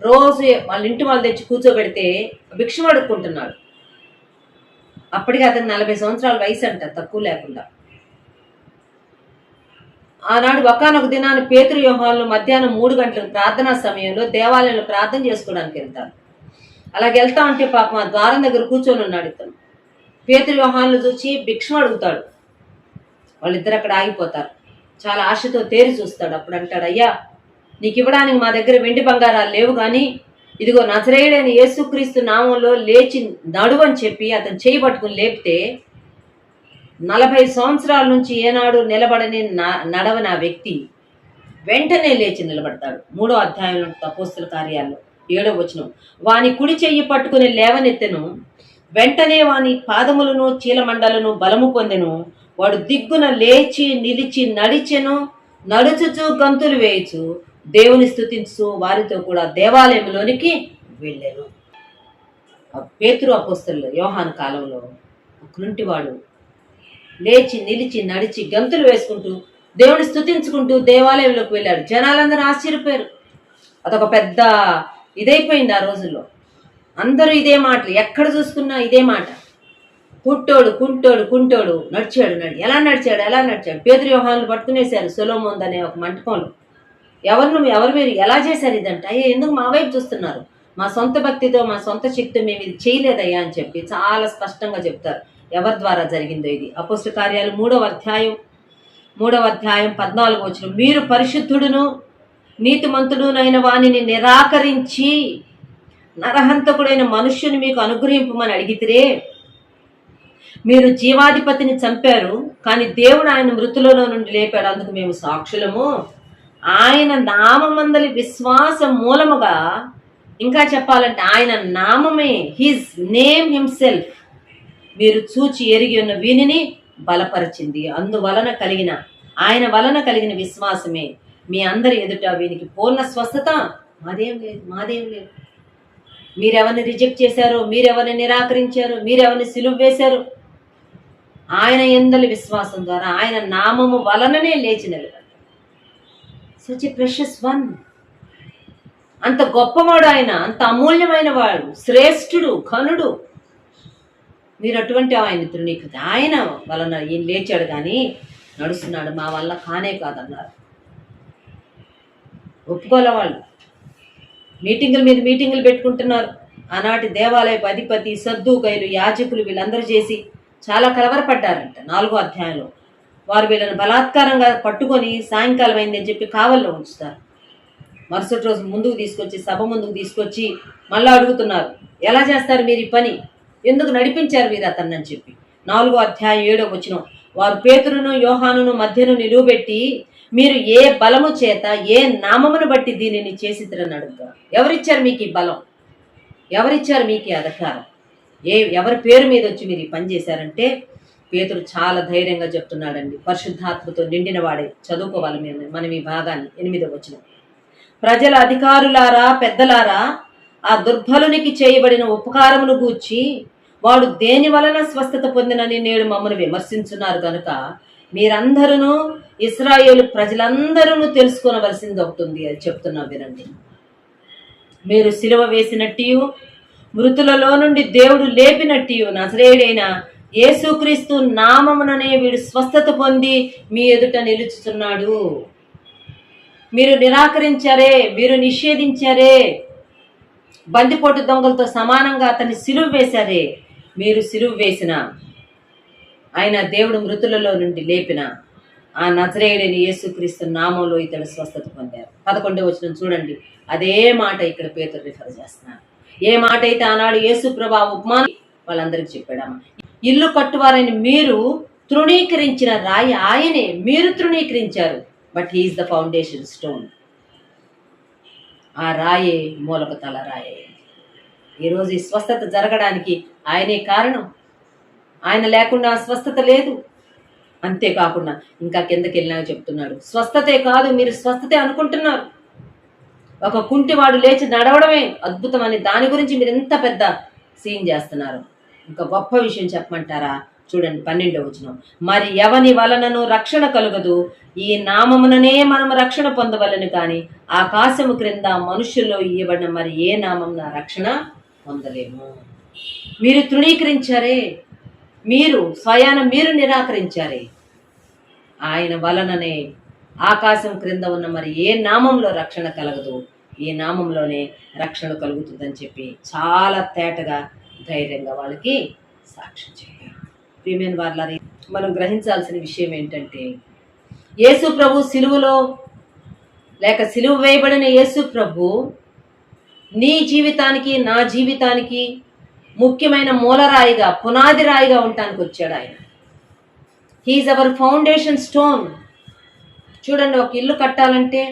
రోజు వాళ్ళ ఇంటి వాళ్ళు తెచ్చి కూర్చోబెడితే భిక్షం అడుక్కుంటున్నాడు. అప్పటికి అతను 40 సంవత్సరాల వయసు అంట, తక్కువ లేకుండా. ఆనాడు ఒకానొక దినాన్ని పేతురు యోహానులు మధ్యాహ్నం 3 గంటలకు ప్రార్థనా సమయంలో దేవాలయంలో ప్రార్థన చేసుకోవడానికి వెళ్తారు. అలాగే వెళ్తా ఉంటే పాపం ఆ ద్వారం దగ్గర కూర్చొని ఉన్నాడు ఇతను. పేతురు యోహానులు చూసి భిక్షం అడుగుతాడు. వాళ్ళిద్దరు అక్కడ ఆగిపోతారు. చాలా ఆశతో తేరి చూస్తాడు. అప్పుడు అంటాడు, అయ్యా నీకు ఇవ్వడానికి మా దగ్గర వెండి బంగారాలు లేవు, కానీ ఇదిగో నజరేయుడైన యేసుక్రీస్తు నామంలో లేచి నడువని చెప్పి అతను చేయి పట్టుకుని లేపితే 40 సంవత్సరాల నుంచి ఏనాడు నిలబడని నడవని ఆ వ్యక్తి వెంటనే లేచి నిలబడతాడు. 3వ అధ్యాయంలో అపోస్తల కార్యాల్లో 7వ వచనం, వాని కుడి చెయ్యి పట్టుకుని లేవనెత్తెను, వెంటనే వాని పాదములను చీలమండలను బలము పొందెను, వాడు దిగ్గున లేచి నిలిచి నడిచెను, నడుచుచు గంతులు వేయచు దేవుని స్తుతించు వారితో కూడా దేవాలయంలోనికి వెళ్ళెను. పేతురు అపోస్తలులు యోహాను కాలంలో ఒకనుంటివాడు లేచి నిలిచి నడిచి గంతులు వేసుకుంటూ దేవుని స్తుతించుకుంటూ దేవాలయంలోకి వెళ్ళాడు. జనాలందరూ ఆశ్చర్యపోయారు. అదొక పెద్ద ఇదైపోయింది ఆ రోజుల్లో. అందరూ ఇదే మాటలు, ఎక్కడ చూసుకున్నా ఇదే మాట. కుంటోడు నడిచాడు. ఎలా నడిచాడు? పేతురు యోహానులు పట్టుకునేశారు సొలొమోన్ అనే ఒక మంటపంలో. ఎవరు మీరు ఎలా చేశారు ఇదంటే, అయ్యా ఎందుకు మా వైపు చూస్తున్నారు, మా సొంత భక్తితో మా సొంత శక్తితో మేము ఇది చేయలేదయ్యా అని చెప్పి చాలా స్పష్టంగా చెప్తారు ఎవరి ద్వారా జరిగిందో ఇది. అపోస్తల కార్యాలు 3వ అధ్యాయం 14వ వచనం, మీరు పరిశుద్ధుడును నీతిమంతుడునైన వానిని నిరాకరించి నరహంతకుడైన మనుష్యుని మీకు అనుగ్రహింపమని అడిగితే, మీరు జీవాధిపతిని చంపారు, కానీ దేవుడు ఆయన మృతులలో నుండి లేపాడు, అందుకు మేము సాక్షులము. ఆయన నామమందలి విశ్వాసం మూలముగా, ఇంకా చెప్పాలంటే ఆయన నామమే, హిజ్ నేమ్ హిమ్సెల్ఫ్, మీరు చూచి ఎరిగి ఉన్న వీనిని బలపరిచింది. అందువలన ఆయన వలన కలిగిన విశ్వాసమే మీ అందరి ఎదుట వీనికి పూర్ణ స్వస్థత. మాదేం లేదు. మీరెవరిని రిజెక్ట్ చేశారో, మీరెవరిని నిరాకరించారో, మీరెవరిని సిలువ వేశారు, ఆయన యందలి విశ్వాసం ద్వారా ఆయన నామము వలననే లేచి నిలబడ్డాడు. Such a precious one. అంత గొప్పవాడు ఆయన, అంత అమూల్యమైన వాడు, శ్రేష్ఠుడు, ఘనుడు. మీరు అటువంటి ఆయన తృణీకృత. ఆయన వలన ఈయన లేచాడు కానీ నడుస్తున్నాడు, మా వల్ల కానే కాదన్నారు. ఒప్పుకోలే వాళ్ళు. మీటింగుల మీద మీటింగులు పెట్టుకుంటున్నారు. ఆనాటి దేవాలయపు అధిపతి, సద్దూకైలు, యాజకులు వీళ్ళందరూ చేసి చాలా కలవరపడ్డారంట. 4వ అధ్యాయంలో వారు వీళ్ళని బలాత్కారంగా పట్టుకొని సాయంకాలం అయిందని చెప్పి కావల్లో ఉంచుతారు. మరుసటి రోజు ముందుకు తీసుకొచ్చి, సభ ముందుకు తీసుకొచ్చి మళ్ళీ అడుగుతున్నారు, ఎలా చేస్తారు మీరు ఈ పని, ఎందుకు నడిపించారు మీరు అతన్ని అని చెప్పి. 4వ అధ్యాయం 7వ వచనం, వారు పేతురును యోహానును మధ్యను నిలువబెట్టి, మీరు ఏ బలము చేత ఏ నామమును బట్టి దీనిని చేసిద్దరని అడుగుతారు. ఎవరిచ్చారు మీకు ఈ బలం, ఎవరిచ్చారు మీకు ఈ అధికారం, ఎవరి పేరు మీద వచ్చి మీరు ఈ పని చేశారంటే పేతురు చాలా ధైర్యంగా చెప్తున్నాడండి. పరిశుద్ధాత్మతో నిండిన వాడే. చదువుకోవాలి మనం ఈ భాగాన్ని. 8వ వచనం, ప్రజల అధికారులారా, పెద్దలారా, ఆ దుర్బలునికి చేయబడిన ఉపకారమును గూర్చి వాడు దేని వలన స్వస్థత పొందినని నేడు మమ్మల్ని విమర్శించున్నారు కనుక మీరందరూ, ఇశ్రాయేలు ప్రజలందరూ తెలుసుకోవలసింది ఒకటి ఉంది, అది చెప్తున్నా వినండి. మీరు సిలువ వేసినట్టు, మృతులలో నుండి దేవుడు లేపినట్టు నజరేయుడైన యేసుక్రీస్తు నామముననే వీడు స్వస్థత పొంది మీ ఎదుట నిలుచుతున్నాడు. మీరు నిరాకరించారే, మీరు నిషేధించారే, బందిపోటు దొంగలతో సమానంగా అతన్ని సిలువ వేశారే. మీరు సిలువ వేసిన ఆయన దేవుడు మృతులలో నుండి లేపిన ఆ నజరేయుడైన యేసుక్రీస్తు నామంలో ఇతడు స్వస్థత పొందారు. 11వ వచనం చూడండి. అదే మాట ఇక్కడ పేతురు రిఫర్ చేస్తున్నారు. ఏ మాట అయితే ఆనాడు యేసు ప్రభువు ఉపమానం వాళ్ళందరికీ చెప్పాడమ్మ. ఇల్లు కట్టువారని మీరు తృణీకరించిన రాయి ఆయనే, మీరు తృణీకరించారు, but he is the foundation stone. ఆ రాయే మూలక తల రాయే. ఈరోజు ఈ స్వస్థత జరగడానికి ఆయనే కారణం. ఆయన లేకుండా స్వస్థత లేదు. అంతేకాకుండా ఇంకా కిందకి వెళ్ళినా చెప్తున్నాడు, స్వస్థతే కాదు, మీరు స్వస్థతే అనుకుంటున్నారు. ఒక కుంటివాడు లేచి నడవడమే అద్భుతం అని దాని గురించి మీరు ఎంత పెద్ద సీన్ చేస్తున్నారు. ఇంకా గొప్ప విషయం చెప్పమంటారా? చూడండి 12వ వచనం, మరి ఎవని వలనను రక్షణ కలుగదు, ఈ నామముననే మనం రక్షణ పొందవలను, కానీ ఆకాశము క్రింద మనుషుల్లో ఇవ్వబడిన మరి ఏ నామమున రక్షణ పొందలేము. మీరు తృణీకరించారే, మీరు స్వయాన మీరు నిరాకరించారే. ఆయన వలననే ఆకాశం క్రింద ఉన్న మరి ఏ నామంలో రక్షణ కలగదు, ఈ నామంలోనే రక్షణ కలుగుతుందని చెప్పి చాలా తేటగా ధైర్యంగా వాళ్ళకి సాక్ష్యం చెప్పారు. ప్రియమైన వారలారా, మనం గ్రహించాల్సిన విషయం ఏంటంటే యేసు ప్రభు సిలువలో లేక సిలువ వేయబడిన యేసు ప్రభు నీ జీవితానికి నా జీవితానికి ముఖ్యమైన మూలరాయిగా పునాది రాయిగా ఉండటానికి వచ్చాడు ఆయన. He's our foundation stone. చూడండి, ఒక ఇల్లు కట్టాలంటే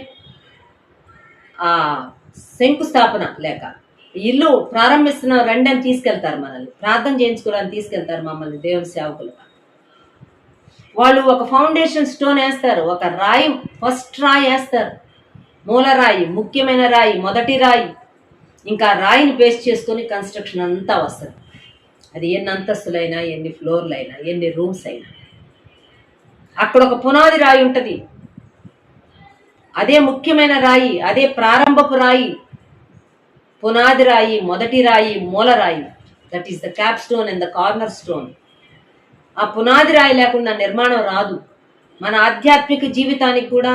ఆ శంకుస్థాపన లేక ఇల్లు ప్రారంభిస్తున్న రెండని తీసుకెళ్తారు, మనల్ని ప్రార్థన చేయించుకోవడానికి తీసుకెళ్తారు మమ్మల్ని దేవుని సేవకులు. వాళ్ళు ఒక ఫౌండేషన్ స్టోన్ వేస్తారు, ఒక రాయి ఫస్ట్ రాయి వేస్తారు, మూలరాయి, ముఖ్యమైన రాయి, మొదటి రాయి. ఇంకా రాయిని బేస్ చేసుకొని కన్స్ట్రక్షన్ అంతా వస్తుంది. అది ఎన్ని అంతస్తులైనా, ఎన్ని ఫ్లోర్లు అయినా, ఎన్ని రూమ్స్ అయినా అక్కడ ఒక పునాది రాయి ఉంటుంది. అదే ముఖ్యమైన రాయి, అదే ప్రారంభపు రాయి, పునాది రాయి, మొదటి రాయి, మూలరాయి. That is the capstone and the cornerstone. ఆ పునాది రాయి లేకుండా నిర్మాణం రాదు. మన ఆధ్యాత్మిక జీవితానికి కూడా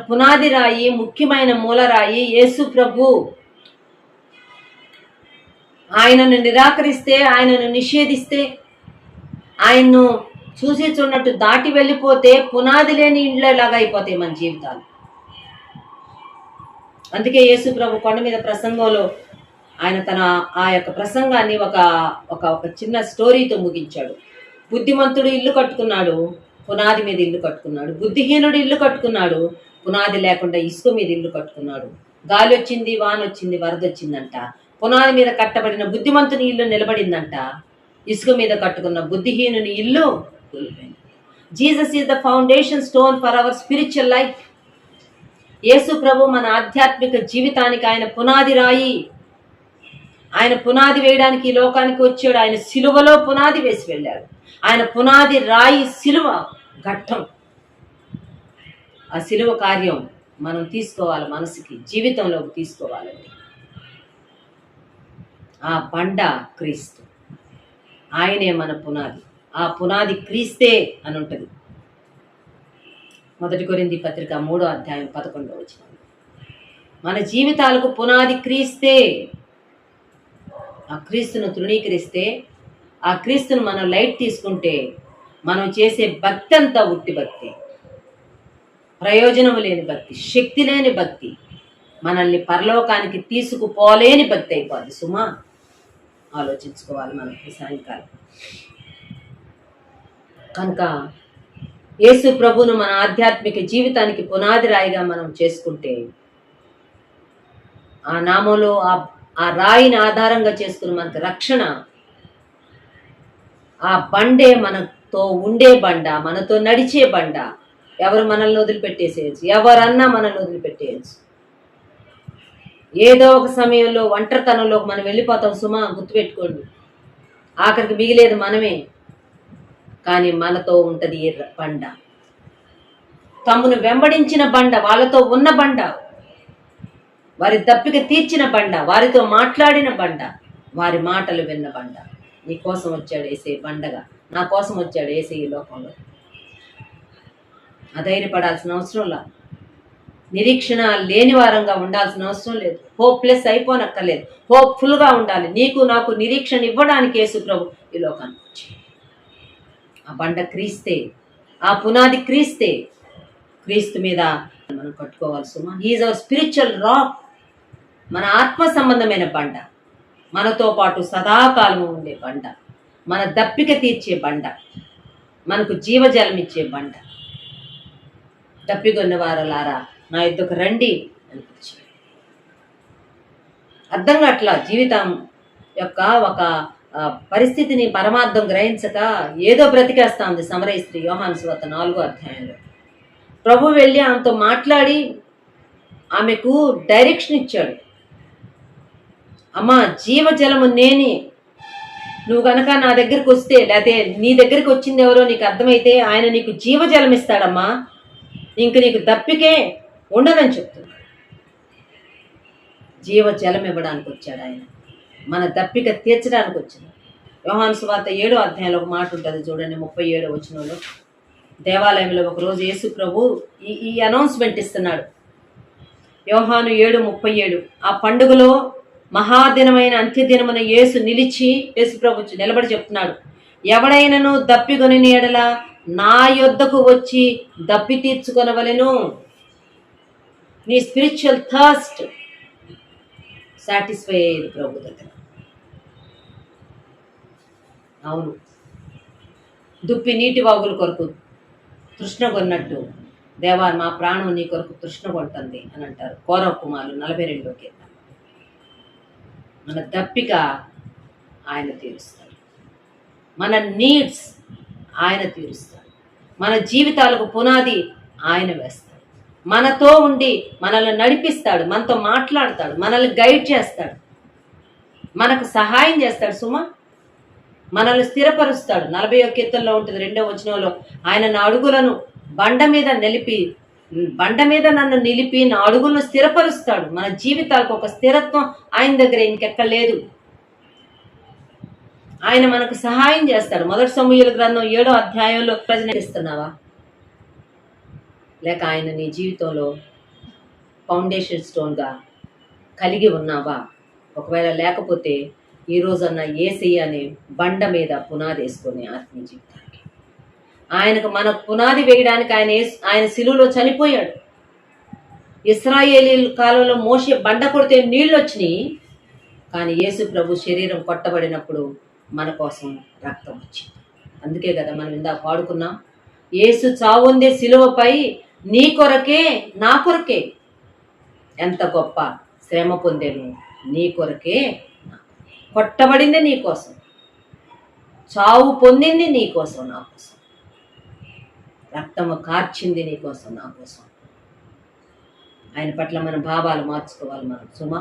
పునాది రాయి, ముఖ్యమైన మూలరాయి యేసు ప్రభు. ఆయనను నిరాకరిస్తే, ఆయనను నిషేధిస్తే, ఆయన్ను చూసి చూడనట్టు దాటి వెళ్ళిపోతే పునాది లేని ఇండ్లలాగా అయిపోతాయి మన జీవితాలు. అందుకే యేసు ప్రభు కొండ మీద ప్రసంగంలో ఆయన తన ఆ యొక్క ప్రసంగాన్ని ఒక ఒక ఒక చిన్న స్టోరీతో ముగించాడు. బుద్ధిమంతుడు ఇల్లు కట్టుకున్నాడు, పునాది మీద ఇల్లు కట్టుకున్నాడు. బుద్ధిహీనుడు ఇల్లు కట్టుకున్నాడు, పునాది లేకుండా ఇసుక మీద ఇల్లు కట్టుకున్నాడు. గాలి వచ్చింది, వాన వచ్చింది, వరద వచ్చిందంట. పునాది మీద కట్టబడిన బుద్ధిమంతుని ఇల్లు నిలబడిందంట, ఇసుక మీద కట్టుకున్న బుద్ధిహీనుని ఇల్లు కూలిపోయింది. Jesus is the foundation stone for our spiritual life. యేసు ప్రభు మన ఆధ్యాత్మిక జీవితానికి ఆయన పునాది రాయి. ఆయన పునాది వేయడానికి ఈ లోకానికి వచ్చాడు. ఆయన సిలువలో పునాది వేసి వెళ్ళాడు. ఆయన పునాది రాయి సిలువ ఘట్టం. ఆ సిలువ కార్యం మనం తీసుకోవాలి, మనసుకి జీవితంలోకి తీసుకోవాలండి. ఆ బండ క్రీస్తు, ఆయనే మన పునాది. ఆ పునాది క్రీస్తే అని ఉంటుంది. 1 కొరింథీ పత్రిక 3వ అధ్యాయం 11వ వచనం. మన జీవితాలకు పునాది క్రీస్తే. ఆ క్రీస్తును తృణీకరిస్తే, ఆ క్రీస్తును మనం లైట్ తీసుకుంటే, మనం చేసే భక్తి అంతా ఉట్టి భక్తి, ప్రయోజనం లేని భక్తి, శక్తి లేని భక్తి, మనల్ని పరలోకానికి తీసుకుపోలేని భక్తి అయిపోద్ది. సుమా, ఆలోచించుకోవాలి మనం ఈ సాయంకాలం. కనుక యేసు ప్రభువును మన ఆధ్యాత్మిక జీవితానికి పునాది రాయిగా మనం చేసుకుంటే, ఆ నామంలో ఆ రాయిని ఆధారంగా చేసుకుని మనకు రక్షణ. ఆ బండే మనతో ఉండే బండ, మనతో నడిచే బండ. ఎవరు మనల్ని వదిలిపెట్టేసేయచ్చు, ఎవరన్నా మనల్ని వదిలిపెట్టేయచ్చు. ఏదో ఒక సమయంలో ఒంటరితనంలోకి మనం వెళ్ళిపోతాం. సుమా, గుర్తుపెట్టుకోండి, ఆఖరికి మిగిలేదు మనమే. కానీ మనతో ఉంటుంది ఈ బండ, తమ్మును వెంబడించిన బండ, వాళ్ళతో ఉన్న బండ, వారి దప్పిక తీర్చిన బండ, వారితో మాట్లాడిన బండ, వారి మాటలు విన్న బండ. నీ కోసం వచ్చాడు ఏసే బండగా, నా కోసం వచ్చాడు ఏసే ఈ లోకంలో. అధైర్యపడాల్సిన అవసరం లేదు, నిరీక్షణ లేని వారంగా ఉండాల్సిన అవసరం లేదు, హోప్లెస్ అయిపోనక్కర్లేదు, హోప్ఫుల్గా ఉండాలి. నీకు నాకు నిరీక్షణ ఇవ్వడానికి యేసు ప్రభు ఈ లోకానికి వచ్చి. ఆ బండ క్రీస్తే, ఆ పునాది క్రీస్తే. క్రీస్తు మీద మనం కట్టుకోవాలి సుమా. He is our spiritual rock. మన ఆత్మ సంబంధమైన బండ, మనతో పాటు సదాకాలము ఉండే బండ, మన దప్పిక తీర్చే బండ, మనకు జీవజలం ఇచ్చే బండ. దప్పికొన్న వారలారా నా యొద్దకు రండి అనిపించి. అర్థం కావట్లా జీవితం యొక్క ఒక పరిస్థితిని పరమార్థం గ్రహించక ఏదో బ్రతికేస్తా ఉంది సమరయ స్త్రీ. యోహాను సువార్త 4వ అధ్యాయంలో ప్రభు వెళ్ళి ఆమెతో మాట్లాడి ఆమెకు డైరెక్షన్ ఇచ్చాడు. అమ్మా, జీవజలము నేనే, నువ్వు కనుక నా దగ్గరికి వస్తే, లేకపోతే నీ దగ్గరికి వచ్చింది ఎవరో నీకు అర్థమైతే ఆయన నీకు జీవజలం ఇస్తాడమ్మా, ఇంక నీకు దప్పికే ఉండదని చెప్తున్నాడు. జీవజలం ఇవ్వడానికి వచ్చాడు ఆయన, మన దప్పిక తీర్చడానికి వచ్చాడు. యోహాను సువార్త 7వ అధ్యాయంలో ఒక మాట ఉంటుంది చూడండి, 37వ వచనంలో. దేవాలయంలో ఒకరోజు యేసు ప్రభు ఈ అనౌన్స్మెంట్ ఇస్తున్నాడు. యోహాను 7:37. ఆ పండుగలో మహాదినమైన అంత్యదినమున యేసు ప్రభు నిలబడి చెప్తున్నాడు, ఎవడైనను దప్పిగొని ఎడల నా యొద్దకు వచ్చి దప్పి తీర్చుకొనవలెను. నీ స్పిరిచువల్ థర్స్ట్ సాటిస్ఫై అయ్యేది ప్రభు దగ్గర. అవును, దుప్పి నీటి వాగుల కొరకు తృష్ణ కొన్నట్టు దేవా మా ప్రాణం నీ కొరకు తృష్ణ కొంటుంది అని అంటారు కౌరవ కుమారులు 42వ కీర్తన. మన దప్పిక ఆయన తీరుస్తాడు, మన నీడ్స్ ఆయన తీరుస్తాడు, మన జీవితాలకు పునాది ఆయన వేస్తాడు, మనతో ఉండి మనల్ని నడిపిస్తాడు, మనతో మాట్లాడతాడు, మనల్ని గైడ్ చేస్తాడు, మనకు సహాయం చేస్తాడు. సుమా, మనల్ని స్థిరపరుస్తాడు. 40వ కీర్తనలో ఉంటుంది 2వ వచనంలో, ఆయన నా అడుగులను బండ మీద నన్ను నిలిపి నా అడుగులను స్థిరపరుస్తాడు. మన జీవితాలకు ఒక స్థిరత్వం ఆయన దగ్గర ఇంకెక్కడ లేదు. ఆయన మనకు సహాయం చేస్తాడు. 1 సమూయేలు గ్రంథం 7వ అధ్యాయంలో ప్రజనిస్తున్నావా, లేక ఆయన నీ జీవితంలో ఫౌండేషన్ స్టోన్గా కలిగి ఉన్నావా? ఒకవేళ లేకపోతే ఈ రోజన్న యేసయ్య అనే బండ మీద పునాది వేసుకొని ఆత్మీయ జీవితానికి ఆయనకు మన పునాది వేయడానికి ఆయన శిలువలో చనిపోయాడు. ఇశ్రాయేలీల కాలంలో మోషే బండ కొడితే నీళ్ళు వచ్చినాయి, కానీ యేసు ప్రభు శరీరం కొట్టబడినప్పుడు మన కోసం రక్తం వచ్చింది. అందుకే కదా మనం ఇందాక పాడుకున్నాం, యేసు చావుందే శిలువపై నీ కొరకే నా కొరకే, ఎంత గొప్ప శ్రమ పొందేను నీ కొరకే, కొట్టబడింది నీ కోసం, చావు పొందింది నీ కోసం, నా కోసం, రక్తము కార్చింది నీ కోసం, నా కోసం. ఆయన పట్ల మన భావాలు మార్చుకోవాలి మనం. సుమా,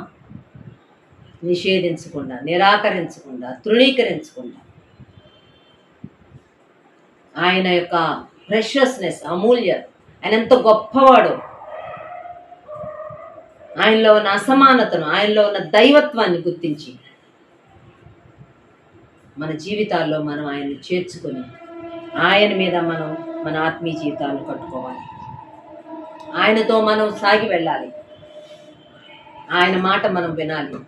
నిషేధించకుండా, నిరాకరించకుండా, తృణీకరించకుండా ఆయన యొక్క ప్రెషస్నెస్, అమూల్యత, ఆయన ఎంత గొప్పవాడు, ఆయనలో ఉన్న అసమానతను, ఆయనలో ఉన్న దైవత్వాన్ని గుర్తించి మన జీవితాల్లో మనం ఆయన్ని చేర్చుకొని ఆయన మీద మనం మన ఆత్మీయ జీవితాలను కట్టుకోవాలి. ఆయనతో మనం సాగి వెళ్ళాలి, ఆయన మాట మనం వినాలి,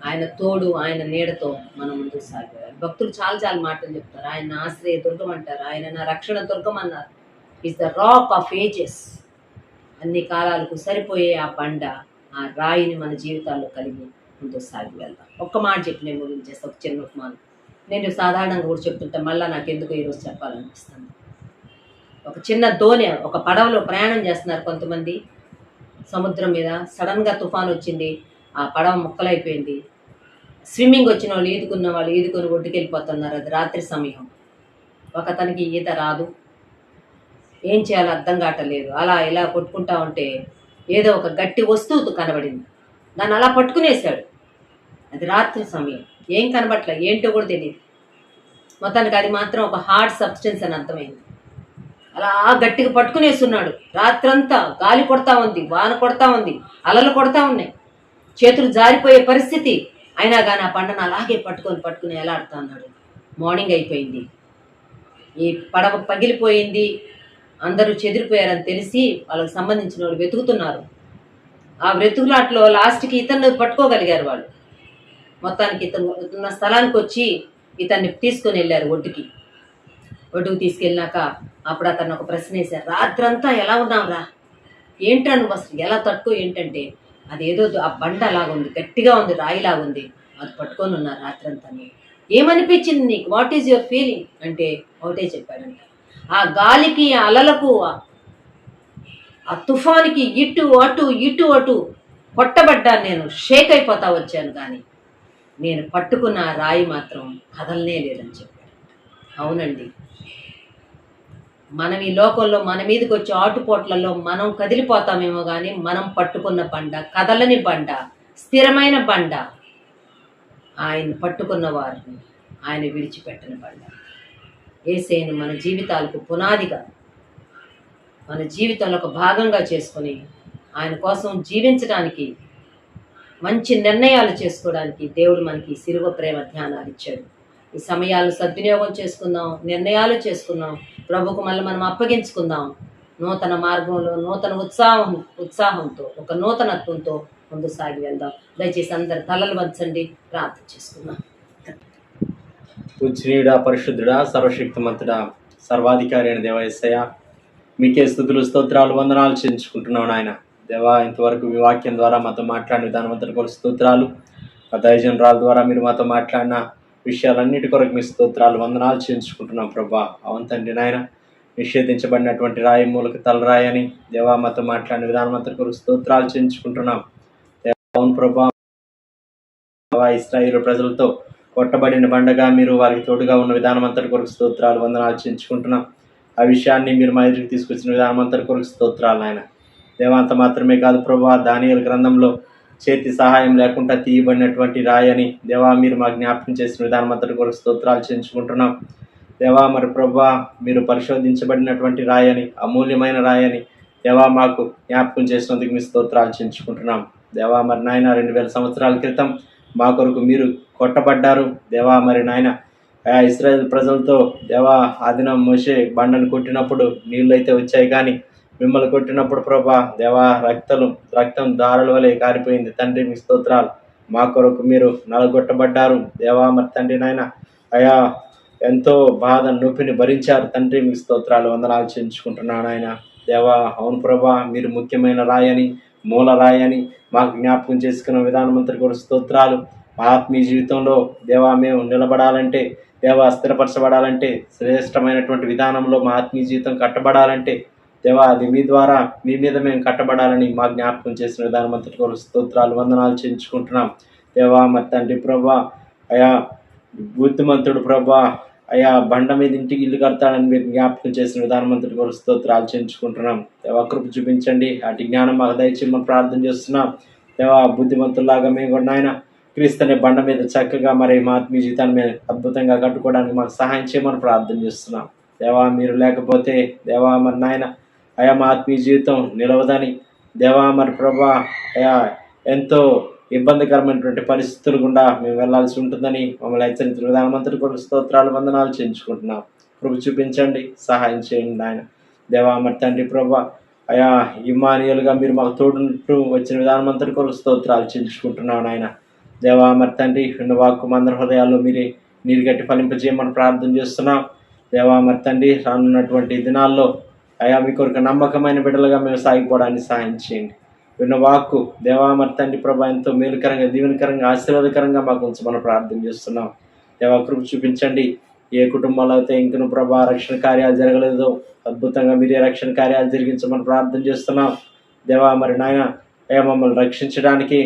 ఆయన తోడు, ఆయన నీడతో మనం ముందుకు సాగి వెళ్ళాలి. భక్తులు చాలా మాటలు చెప్తారు. ఆయన ఆశ్రయ దుర్గం అంటారు, ఆయన నా రక్షణ దుర్గం అన్నారు. Is the rock of ages. అన్ని కాలాలకు సరిపోయే ఆ బండ, ఆ రాయిని మన జీవితాల్లో కలిగి ముందుకు సాగి వెళ్దాం. ఒక్క మాట చెప్పి నేను ముగించేస్తా, ఒక చిన్న ఉపమానం. నేను సాధారణంగా కూడా చెప్తుంటే మళ్ళీ నాకు ఎందుకు ఈరోజు చెప్పాలనిపిస్తుంది. ఒక చిన్న దోణి, ఒక పడవలో ప్రయాణం చేస్తున్నారు కొంతమంది సముద్రం మీద. సడన్గా తుఫాన్ వచ్చింది, ఆ పడవ ముక్కలైపోయింది. స్విమ్మింగ్ వచ్చిన వాళ్ళు, ఈదుకున్న వాళ్ళు ఈదుకొని ఒడ్డుకెళ్ళిపోతున్నారు. అది రాత్రి సమయం. ఒకతనికి ఈత రాదు, ఏం చేయాలో అర్థం కావట్లేదు. అలా ఇలా కొట్టుకుంటా ఉంటే ఏదో ఒక గట్టి వస్తువు కనబడింది, దాన్ని అలా పట్టుకునేసాడు. అది రాత్రి సమయం, ఏం కనబట్ల, ఏంటో కూడా తెలియదు. మొత్తానికి అది మాత్రం ఒక హార్డ్ సబ్స్టెన్స్ అని అర్థమైంది. అలా గట్టిగా పట్టుకునేస్తున్నాడు. రాత్రంతా గాలి కొడతా ఉంది, వాన కొడతా ఉంది, అలలు కొడతా ఉన్నాయి, చేతులు జారిపోయే పరిస్థితి. అయినా కానీ ఆ పంటను అలాగే పట్టుకొని ఎలాడుతా ఉన్నాడు. మార్నింగ్ అయిపోయింది, ఈ పడవ పగిలిపోయింది, అందరూ చెదిరిపోయారని తెలిసి వాళ్ళకి సంబంధించిన వాళ్ళు వెతుకుతున్నారు. ఆ వెతుకులాట్లో లాస్ట్కి ఇతన్ని పట్టుకోగలిగారు వాళ్ళు. మొత్తానికి ఇతను ఉన్న స్థలానికి వచ్చి ఇతన్ని తీసుకొని వెళ్ళారు ఒడ్డుకు తీసుకెళ్ళినాక అప్పుడు అతను ఒక ప్రశ్న వేశారు. రాత్రంతా ఎలా ఉన్నావురా, ఏంట్రా నువ్వు అసలు ఎలా తట్టుకో, ఏంటంటే అదేదో ఆ బండ లాగుంది, గట్టిగా ఉంది, రాయిలాగుంది, అది పట్టుకొని ఉన్నారు రాత్రంతా. ఏమనిపించింది నీకు, వాట్ ఈజ్ యువర్ ఫీలింగ్ అంటే ఒకటే చెప్పాడంట, ఆ గాలికి, ఆ అలలకు, ఆ తుఫానికి ఇటు అటు కొట్టబడ్డాను, నేను షేక్ అయిపోతా వచ్చాను, కానీ నేను పట్టుకున్న ఆ రాయి మాత్రం కదలనే లేదని చెప్పాడు. అవునండి, మనం ఈ లోకంలో మన మీదకి వచ్చే ఆటుపోట్లలో మనం కదిలిపోతామేమో, కానీ మనం పట్టుకున్న బండ కదలని బండ, స్థిరమైన బండ, ఆయన పట్టుకున్న వారిని ఆయన విడిచిపెట్టని బండ. యేసయ్యను మన జీవితాలకు పునాదిగా, మన జీవితంలో ఒక భాగంగా చేసుకొని ఆయన కోసం జీవించడానికి, మంచి నిర్ణయాలు చేసుకోవడానికి దేవుడు మనకి సిలువ ప్రేమ ధ్యానాలు ఇచ్చాడు. ఈ సమయాలు సద్వినియోగం చేసుకుందాం, నిర్ణయాలు చేసుకుందాం, ప్రభుకు మళ్ళీ మనం అప్పగించుకుందాం. నూతన మార్గంలో, నూతన ఉత్సాహంతో, ఒక నూతనత్వంతో ముందు సాగి వెళ్దాం. దయచేసి అందరు తలలు వంచండి, ప్రార్థన చేసుకుందాం. పూజనీయుడా, పరిశుద్ధుడా, సర్వశక్తిమంతుడా, సర్వాధికారి అయిన దేవా యేసయ్యా, మీకే స్తుతులు స్తోత్రాలు వందనాలు చెల్లించుకుంటున్నాను ఆయన. దేవా, ఇంతవరకు మీ వాక్యం ద్వారా మాతో మాట్లాడిన విధానం అంతటి కొరకు స్తోత్రాలు. ఆ దైవజనురాల ద్వారా మీరు మాతో మాట్లాడిన విషయాలన్నిటి కొరకు మీ స్తోత్రాలు వందనాలు చెల్లించుకుంటున్నాం ప్రభా. అవును తండ్రి నాయన, నిషేధించబడినటువంటి రాయి మూలక తలరాయి అని దేవా మాతో మాట్లాడిన విధానం అంతటి కొరకు స్తోత్రాలు చెల్లించుకుంటున్నాం. అవును ప్రభా, ఇశ్రాయేలు ప్రజలతో కొట్టబడిన బండగా మీరు వారికి తోడుగా ఉన్న విధానం అంతటి కొరకు స్తోత్రాలు వందనాలు చెల్లించుకుంటున్నాం. ఆ విషయాన్ని మీరు మా ఎదురుకి తీసుకొచ్చిన విధానం అంతటి కొరకు స్తోత్రాలు ఆయన. దేవాంత మాత్రమే కాదు ప్రభా, దానియేలు గ్రంథంలో చేతి సహాయం లేకుండా తీయబడినటువంటి రాయి అని దేవా మీరు మా జ్ఞాపకం చేసిన విధానం అంతటి కొరకు స్తోత్రాలు చెల్లించుకుంటున్నాం. దేవా మరి ప్రభా, మీరు పరిశోధించబడినటువంటి రాయని, అమూల్యమైన రాయని దేవా మాకు జ్ఞాపకం చేసినందుకు మీ స్తోత్రాలు చెల్లించుకుంటున్నాం. దేవా మరి నాయన 2000 సంవత్సరాల క్రితం మా కొరకు మీరు కొట్టబడ్డారు. దేవా మరి నాయన ఇశ్రాయేల్ ప్రజలతో దేవా ఆ దినం మోషే బండను కొట్టినప్పుడు నీళ్ళు అయితే వచ్చాయి, కానీ మిమ్మల్ని కొట్టినప్పుడు ప్రభా దేవా రక్తం దారుల వలె కారిపోయింది. తండ్రి మీ స్తోత్రాలు. మా కొరకు మీరు నలగొట్టబడ్డారు. దేవా మరి తండ్రి నాయన అయా ఎంతో బాధ నొప్పిని భరించారు. తండ్రి మీ స్తోత్రాలు వందనాలు చెల్లించుకుంటున్నాను ఆయన. దేవా అవును ప్రభా, మీరు ముఖ్యమైన రాయని, మూల రాయని మాకు జ్ఞాపకం చేసుకున్న విధానం అంతటి కూడా స్తోత్రాలు. మా ఆత్మీయ జీవితంలో దేవా మేము నిలబడాలంటే, దేవా స్థిరపరచబడాలంటే, శ్రేష్టమైనటువంటి విధానంలో మా ఆత్మీయ జీవితం కట్టబడాలంటే దేవా అది మీ ద్వారా, మీ మీద మేము కట్టబడాలని మా జ్ఞాపకం చేసిన విధానం అంతటి కూడా స్తోత్రాలు వందనాలు చెల్లించుకుంటున్నాం. దేవా మరి తండ్రి ప్రభా అయా బుద్ధిమంతుడు ప్రభా అయా బండ మీద ఇంటికి ఇల్లు కడతాడని మీరు జ్ఞాపకం చేసిన విధానం అంతటి కూడా స్తోత్రాలు చెల్లించుకుంటున్నాం. దేవా కృప చూపించండి, అటు జ్ఞానం మాకు దయచేయమని ప్రార్థన చేస్తున్నాం. దేవా బుద్ధిమంతుల్లాగా మేము కూడా నాయన క్రీస్తు అనే బండ మీద చక్కగా మరి మా ఆత్మీయ జీవితాన్ని మేము అద్భుతంగా కట్టుకోవడానికి మాకు సహాయం చేయమని ప్రార్థన చేస్తున్నాం. దేవా మీరు లేకపోతే దేవా మరి నాయన అయా మా ఆత్మీయ జీవితం నిలవదని దేవా మరి ప్రభా అయా ఎంతో ఇబ్బందికరమైనటువంటి పరిస్థితులు గుండా మేము వెళ్లాల్సి ఉంటుందని మమ్మల్ని హెచ్చరించిన విధానం అంతటి కూడా స్తోత్రాలు వందనాలు చెల్లించుకుంటున్నాం. కృప చూపించండి, సహాయం చేయండి ఆయన. దేవా మరి తండ్రి ప్రభా అయా ఇమ్మానుయేలుగా మీరు మాకు తోడుంటూ వచ్చిన విధానం అంతటి కూడా స్తోత్రాలు చెల్లించుకుంటున్నాను ఆయన. దేవా మరి తండ్రి విన్న వాక్కు అందరి హృదయాల్లో నీరు గట్టి ఫలింపజేయమని ప్రార్థన చేస్తున్నాం. దేవా మరి తండ్రి రానున్నటువంటి దినాల్లో అయా మీ కొరకు నమ్మకమైన బిడ్డలుగా మేము సాగిపోవడానికి సహాయం చేయండి. విన్న వాక్కు దేవా మరి తండ్రి ప్రభా ఎంతో మేలుకరంగా, దీవెనకరంగా, ఆశీర్వాదకరంగా మాకు ఉంచమని ప్రార్థన చేస్తున్నాం. దేవా కృప చూపించండి. ఏ కుటుంబంలో అయితే ఇంకను ప్రభా రక్షణ కార్యాలు జరగలేదో అద్భుతంగా మీరే రక్షణ కార్యాలు జరిగించమని ప్రార్థన చేస్తున్నాం. దేవా మరి నాయన అయ్యా మమ్మల్ని రక్షించడానికి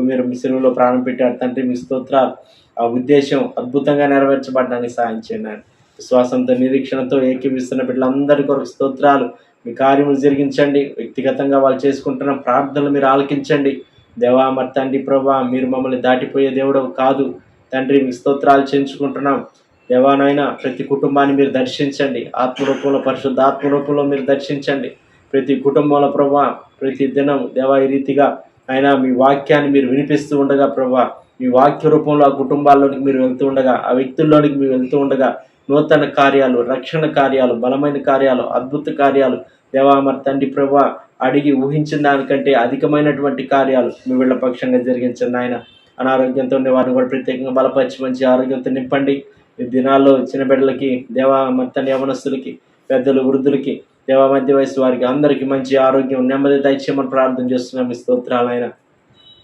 మీరు మీ సిలువలో ప్రాణం పెట్టారు తండ్రి మీ స్తోత్రాలు. ఆ ఉద్దేశం అద్భుతంగా నెరవేర్చబడడానికి సాయం చేయండి. విశ్వాసంతో నిరీక్షణతో ఏకీవిస్తున్న బిడ్డలందరి కొరకు స్తోత్రాలు. మీ కార్యములు జరిగించండి. వ్యక్తిగతంగా వాళ్ళు చేసుకుంటున్న ప్రార్థనలు మీరు ఆలకించండి. దేవా మరి తండ్రి ప్రభా మీరు మమ్మల్ని దాటిపోయే దేవుడు కాదు తండ్రి, మీ స్తోత్రాలు చెల్లించుకుంటున్నాం. దేవానైనా ప్రతి కుటుంబాన్ని మీరు దర్శించండి. ఆత్మరూపంలో, పరిశుద్ధ ఆత్మరూపంలో మీరు దర్శించండి. ప్రతి కుటుంబంలో ప్రభా ప్రతి దినం దేవా ఈ రీతిగా అయినా మీ వాక్యాన్ని మీరు వినిపిస్తూ ఉండగా ప్రభా మీ వాక్య రూపంలో ఆ కుటుంబాల్లోనికి మీరు వెళ్తూ ఉండగా, ఆ వ్యక్తుల్లోనికి మీరు వెళ్తూ ఉండగా నూతన కార్యాలు, రక్షణ కార్యాలు, బలమైన కార్యాలు, అద్భుత కార్యాలు దేవా మరి తండ్రి ప్రభా అడిగి ఊహించిన దానికంటే అధికమైనటువంటి కార్యాలు మీ వీళ్ళ పక్షంగా జరిగించండి ఆయన. అనారోగ్యంతో ఉండే వారిని కూడా ప్రత్యేకంగా బలపరిచి మంచి ఆరోగ్యంతో నింపండి. ఈ దినాల్లో చిన్న బిడ్డలకి దేవా మరి తండ్రి యవనస్తులకి, పెద్దలు, వృద్ధులకి, దేవా మధ్య వయసు వారికి అందరికీ మంచి ఆరోగ్యం, నెమ్మది దయచేయమని ప్రార్థన చేస్తున్నాం. ఈ స్తోత్రాలు ఆయన.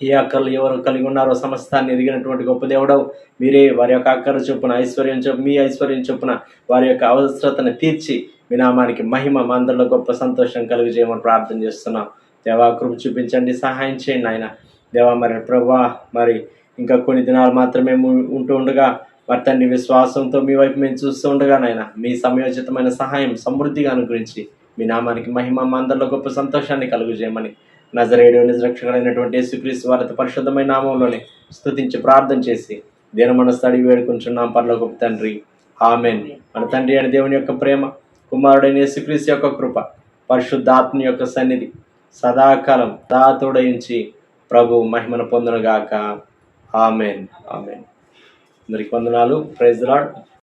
ఏ అక్కర్లు ఎవరు కలిగి ఉన్నారో సమస్తాన్ని ఎరిగినటువంటి గొప్ప దేవుడవు మీరే. వారి యొక్క అక్కర చొప్పున ఐశ్వర్యం చొప్పున, మీ ఐశ్వర్యం చొప్పున వారి యొక్క అవసరతను తీర్చి మీ నామానికి మహిమ, మా అందరిలో గొప్ప సంతోషం కలుగజేయమని ప్రార్థన చేస్తున్నాం. దేవా కృప చూపించండి, సహాయం చేయండి ఆయన. దేవా మరి ప్రభా మరి ఇంకా కొన్ని దినాలు మాత్రమే ఉంటూ ఉండగా మరి తండ్రి విశ్వాసంతో మీ వైపు మేము చూస్తూ ఉండగా నాయన మీ సమయోచితమైన సహాయం సమృద్ధిగా అనుగ్రహించి మీ నామానికి మహిమ, మా అందరిలో గొప్ప సంతోషాన్ని కలుగజేయమని నజరేయుడు నిజరక్షకుడైనటువంటి యేసుక్రీస్తు వారి పరిశుద్ధమైన నామంలోనే స్తుతించి ప్రార్థన చేసి దీన మనసు అడిగి వేడుకుంటున్నాం పరలోకపు తండ్రి, ఆమెన్. మన తండ్రి అయిన దేవుని యొక్క ప్రేమ, కుమారుడైన యేసుక్రీస్తు యొక్క కృప, పరిశుద్ధాత్మ యొక్క సన్నిధి సదాకాలం తోడయించి ప్రభు మహిమను పొందునుగాక. Amen, amen. అందరికి వందనాలు. Praise the lord.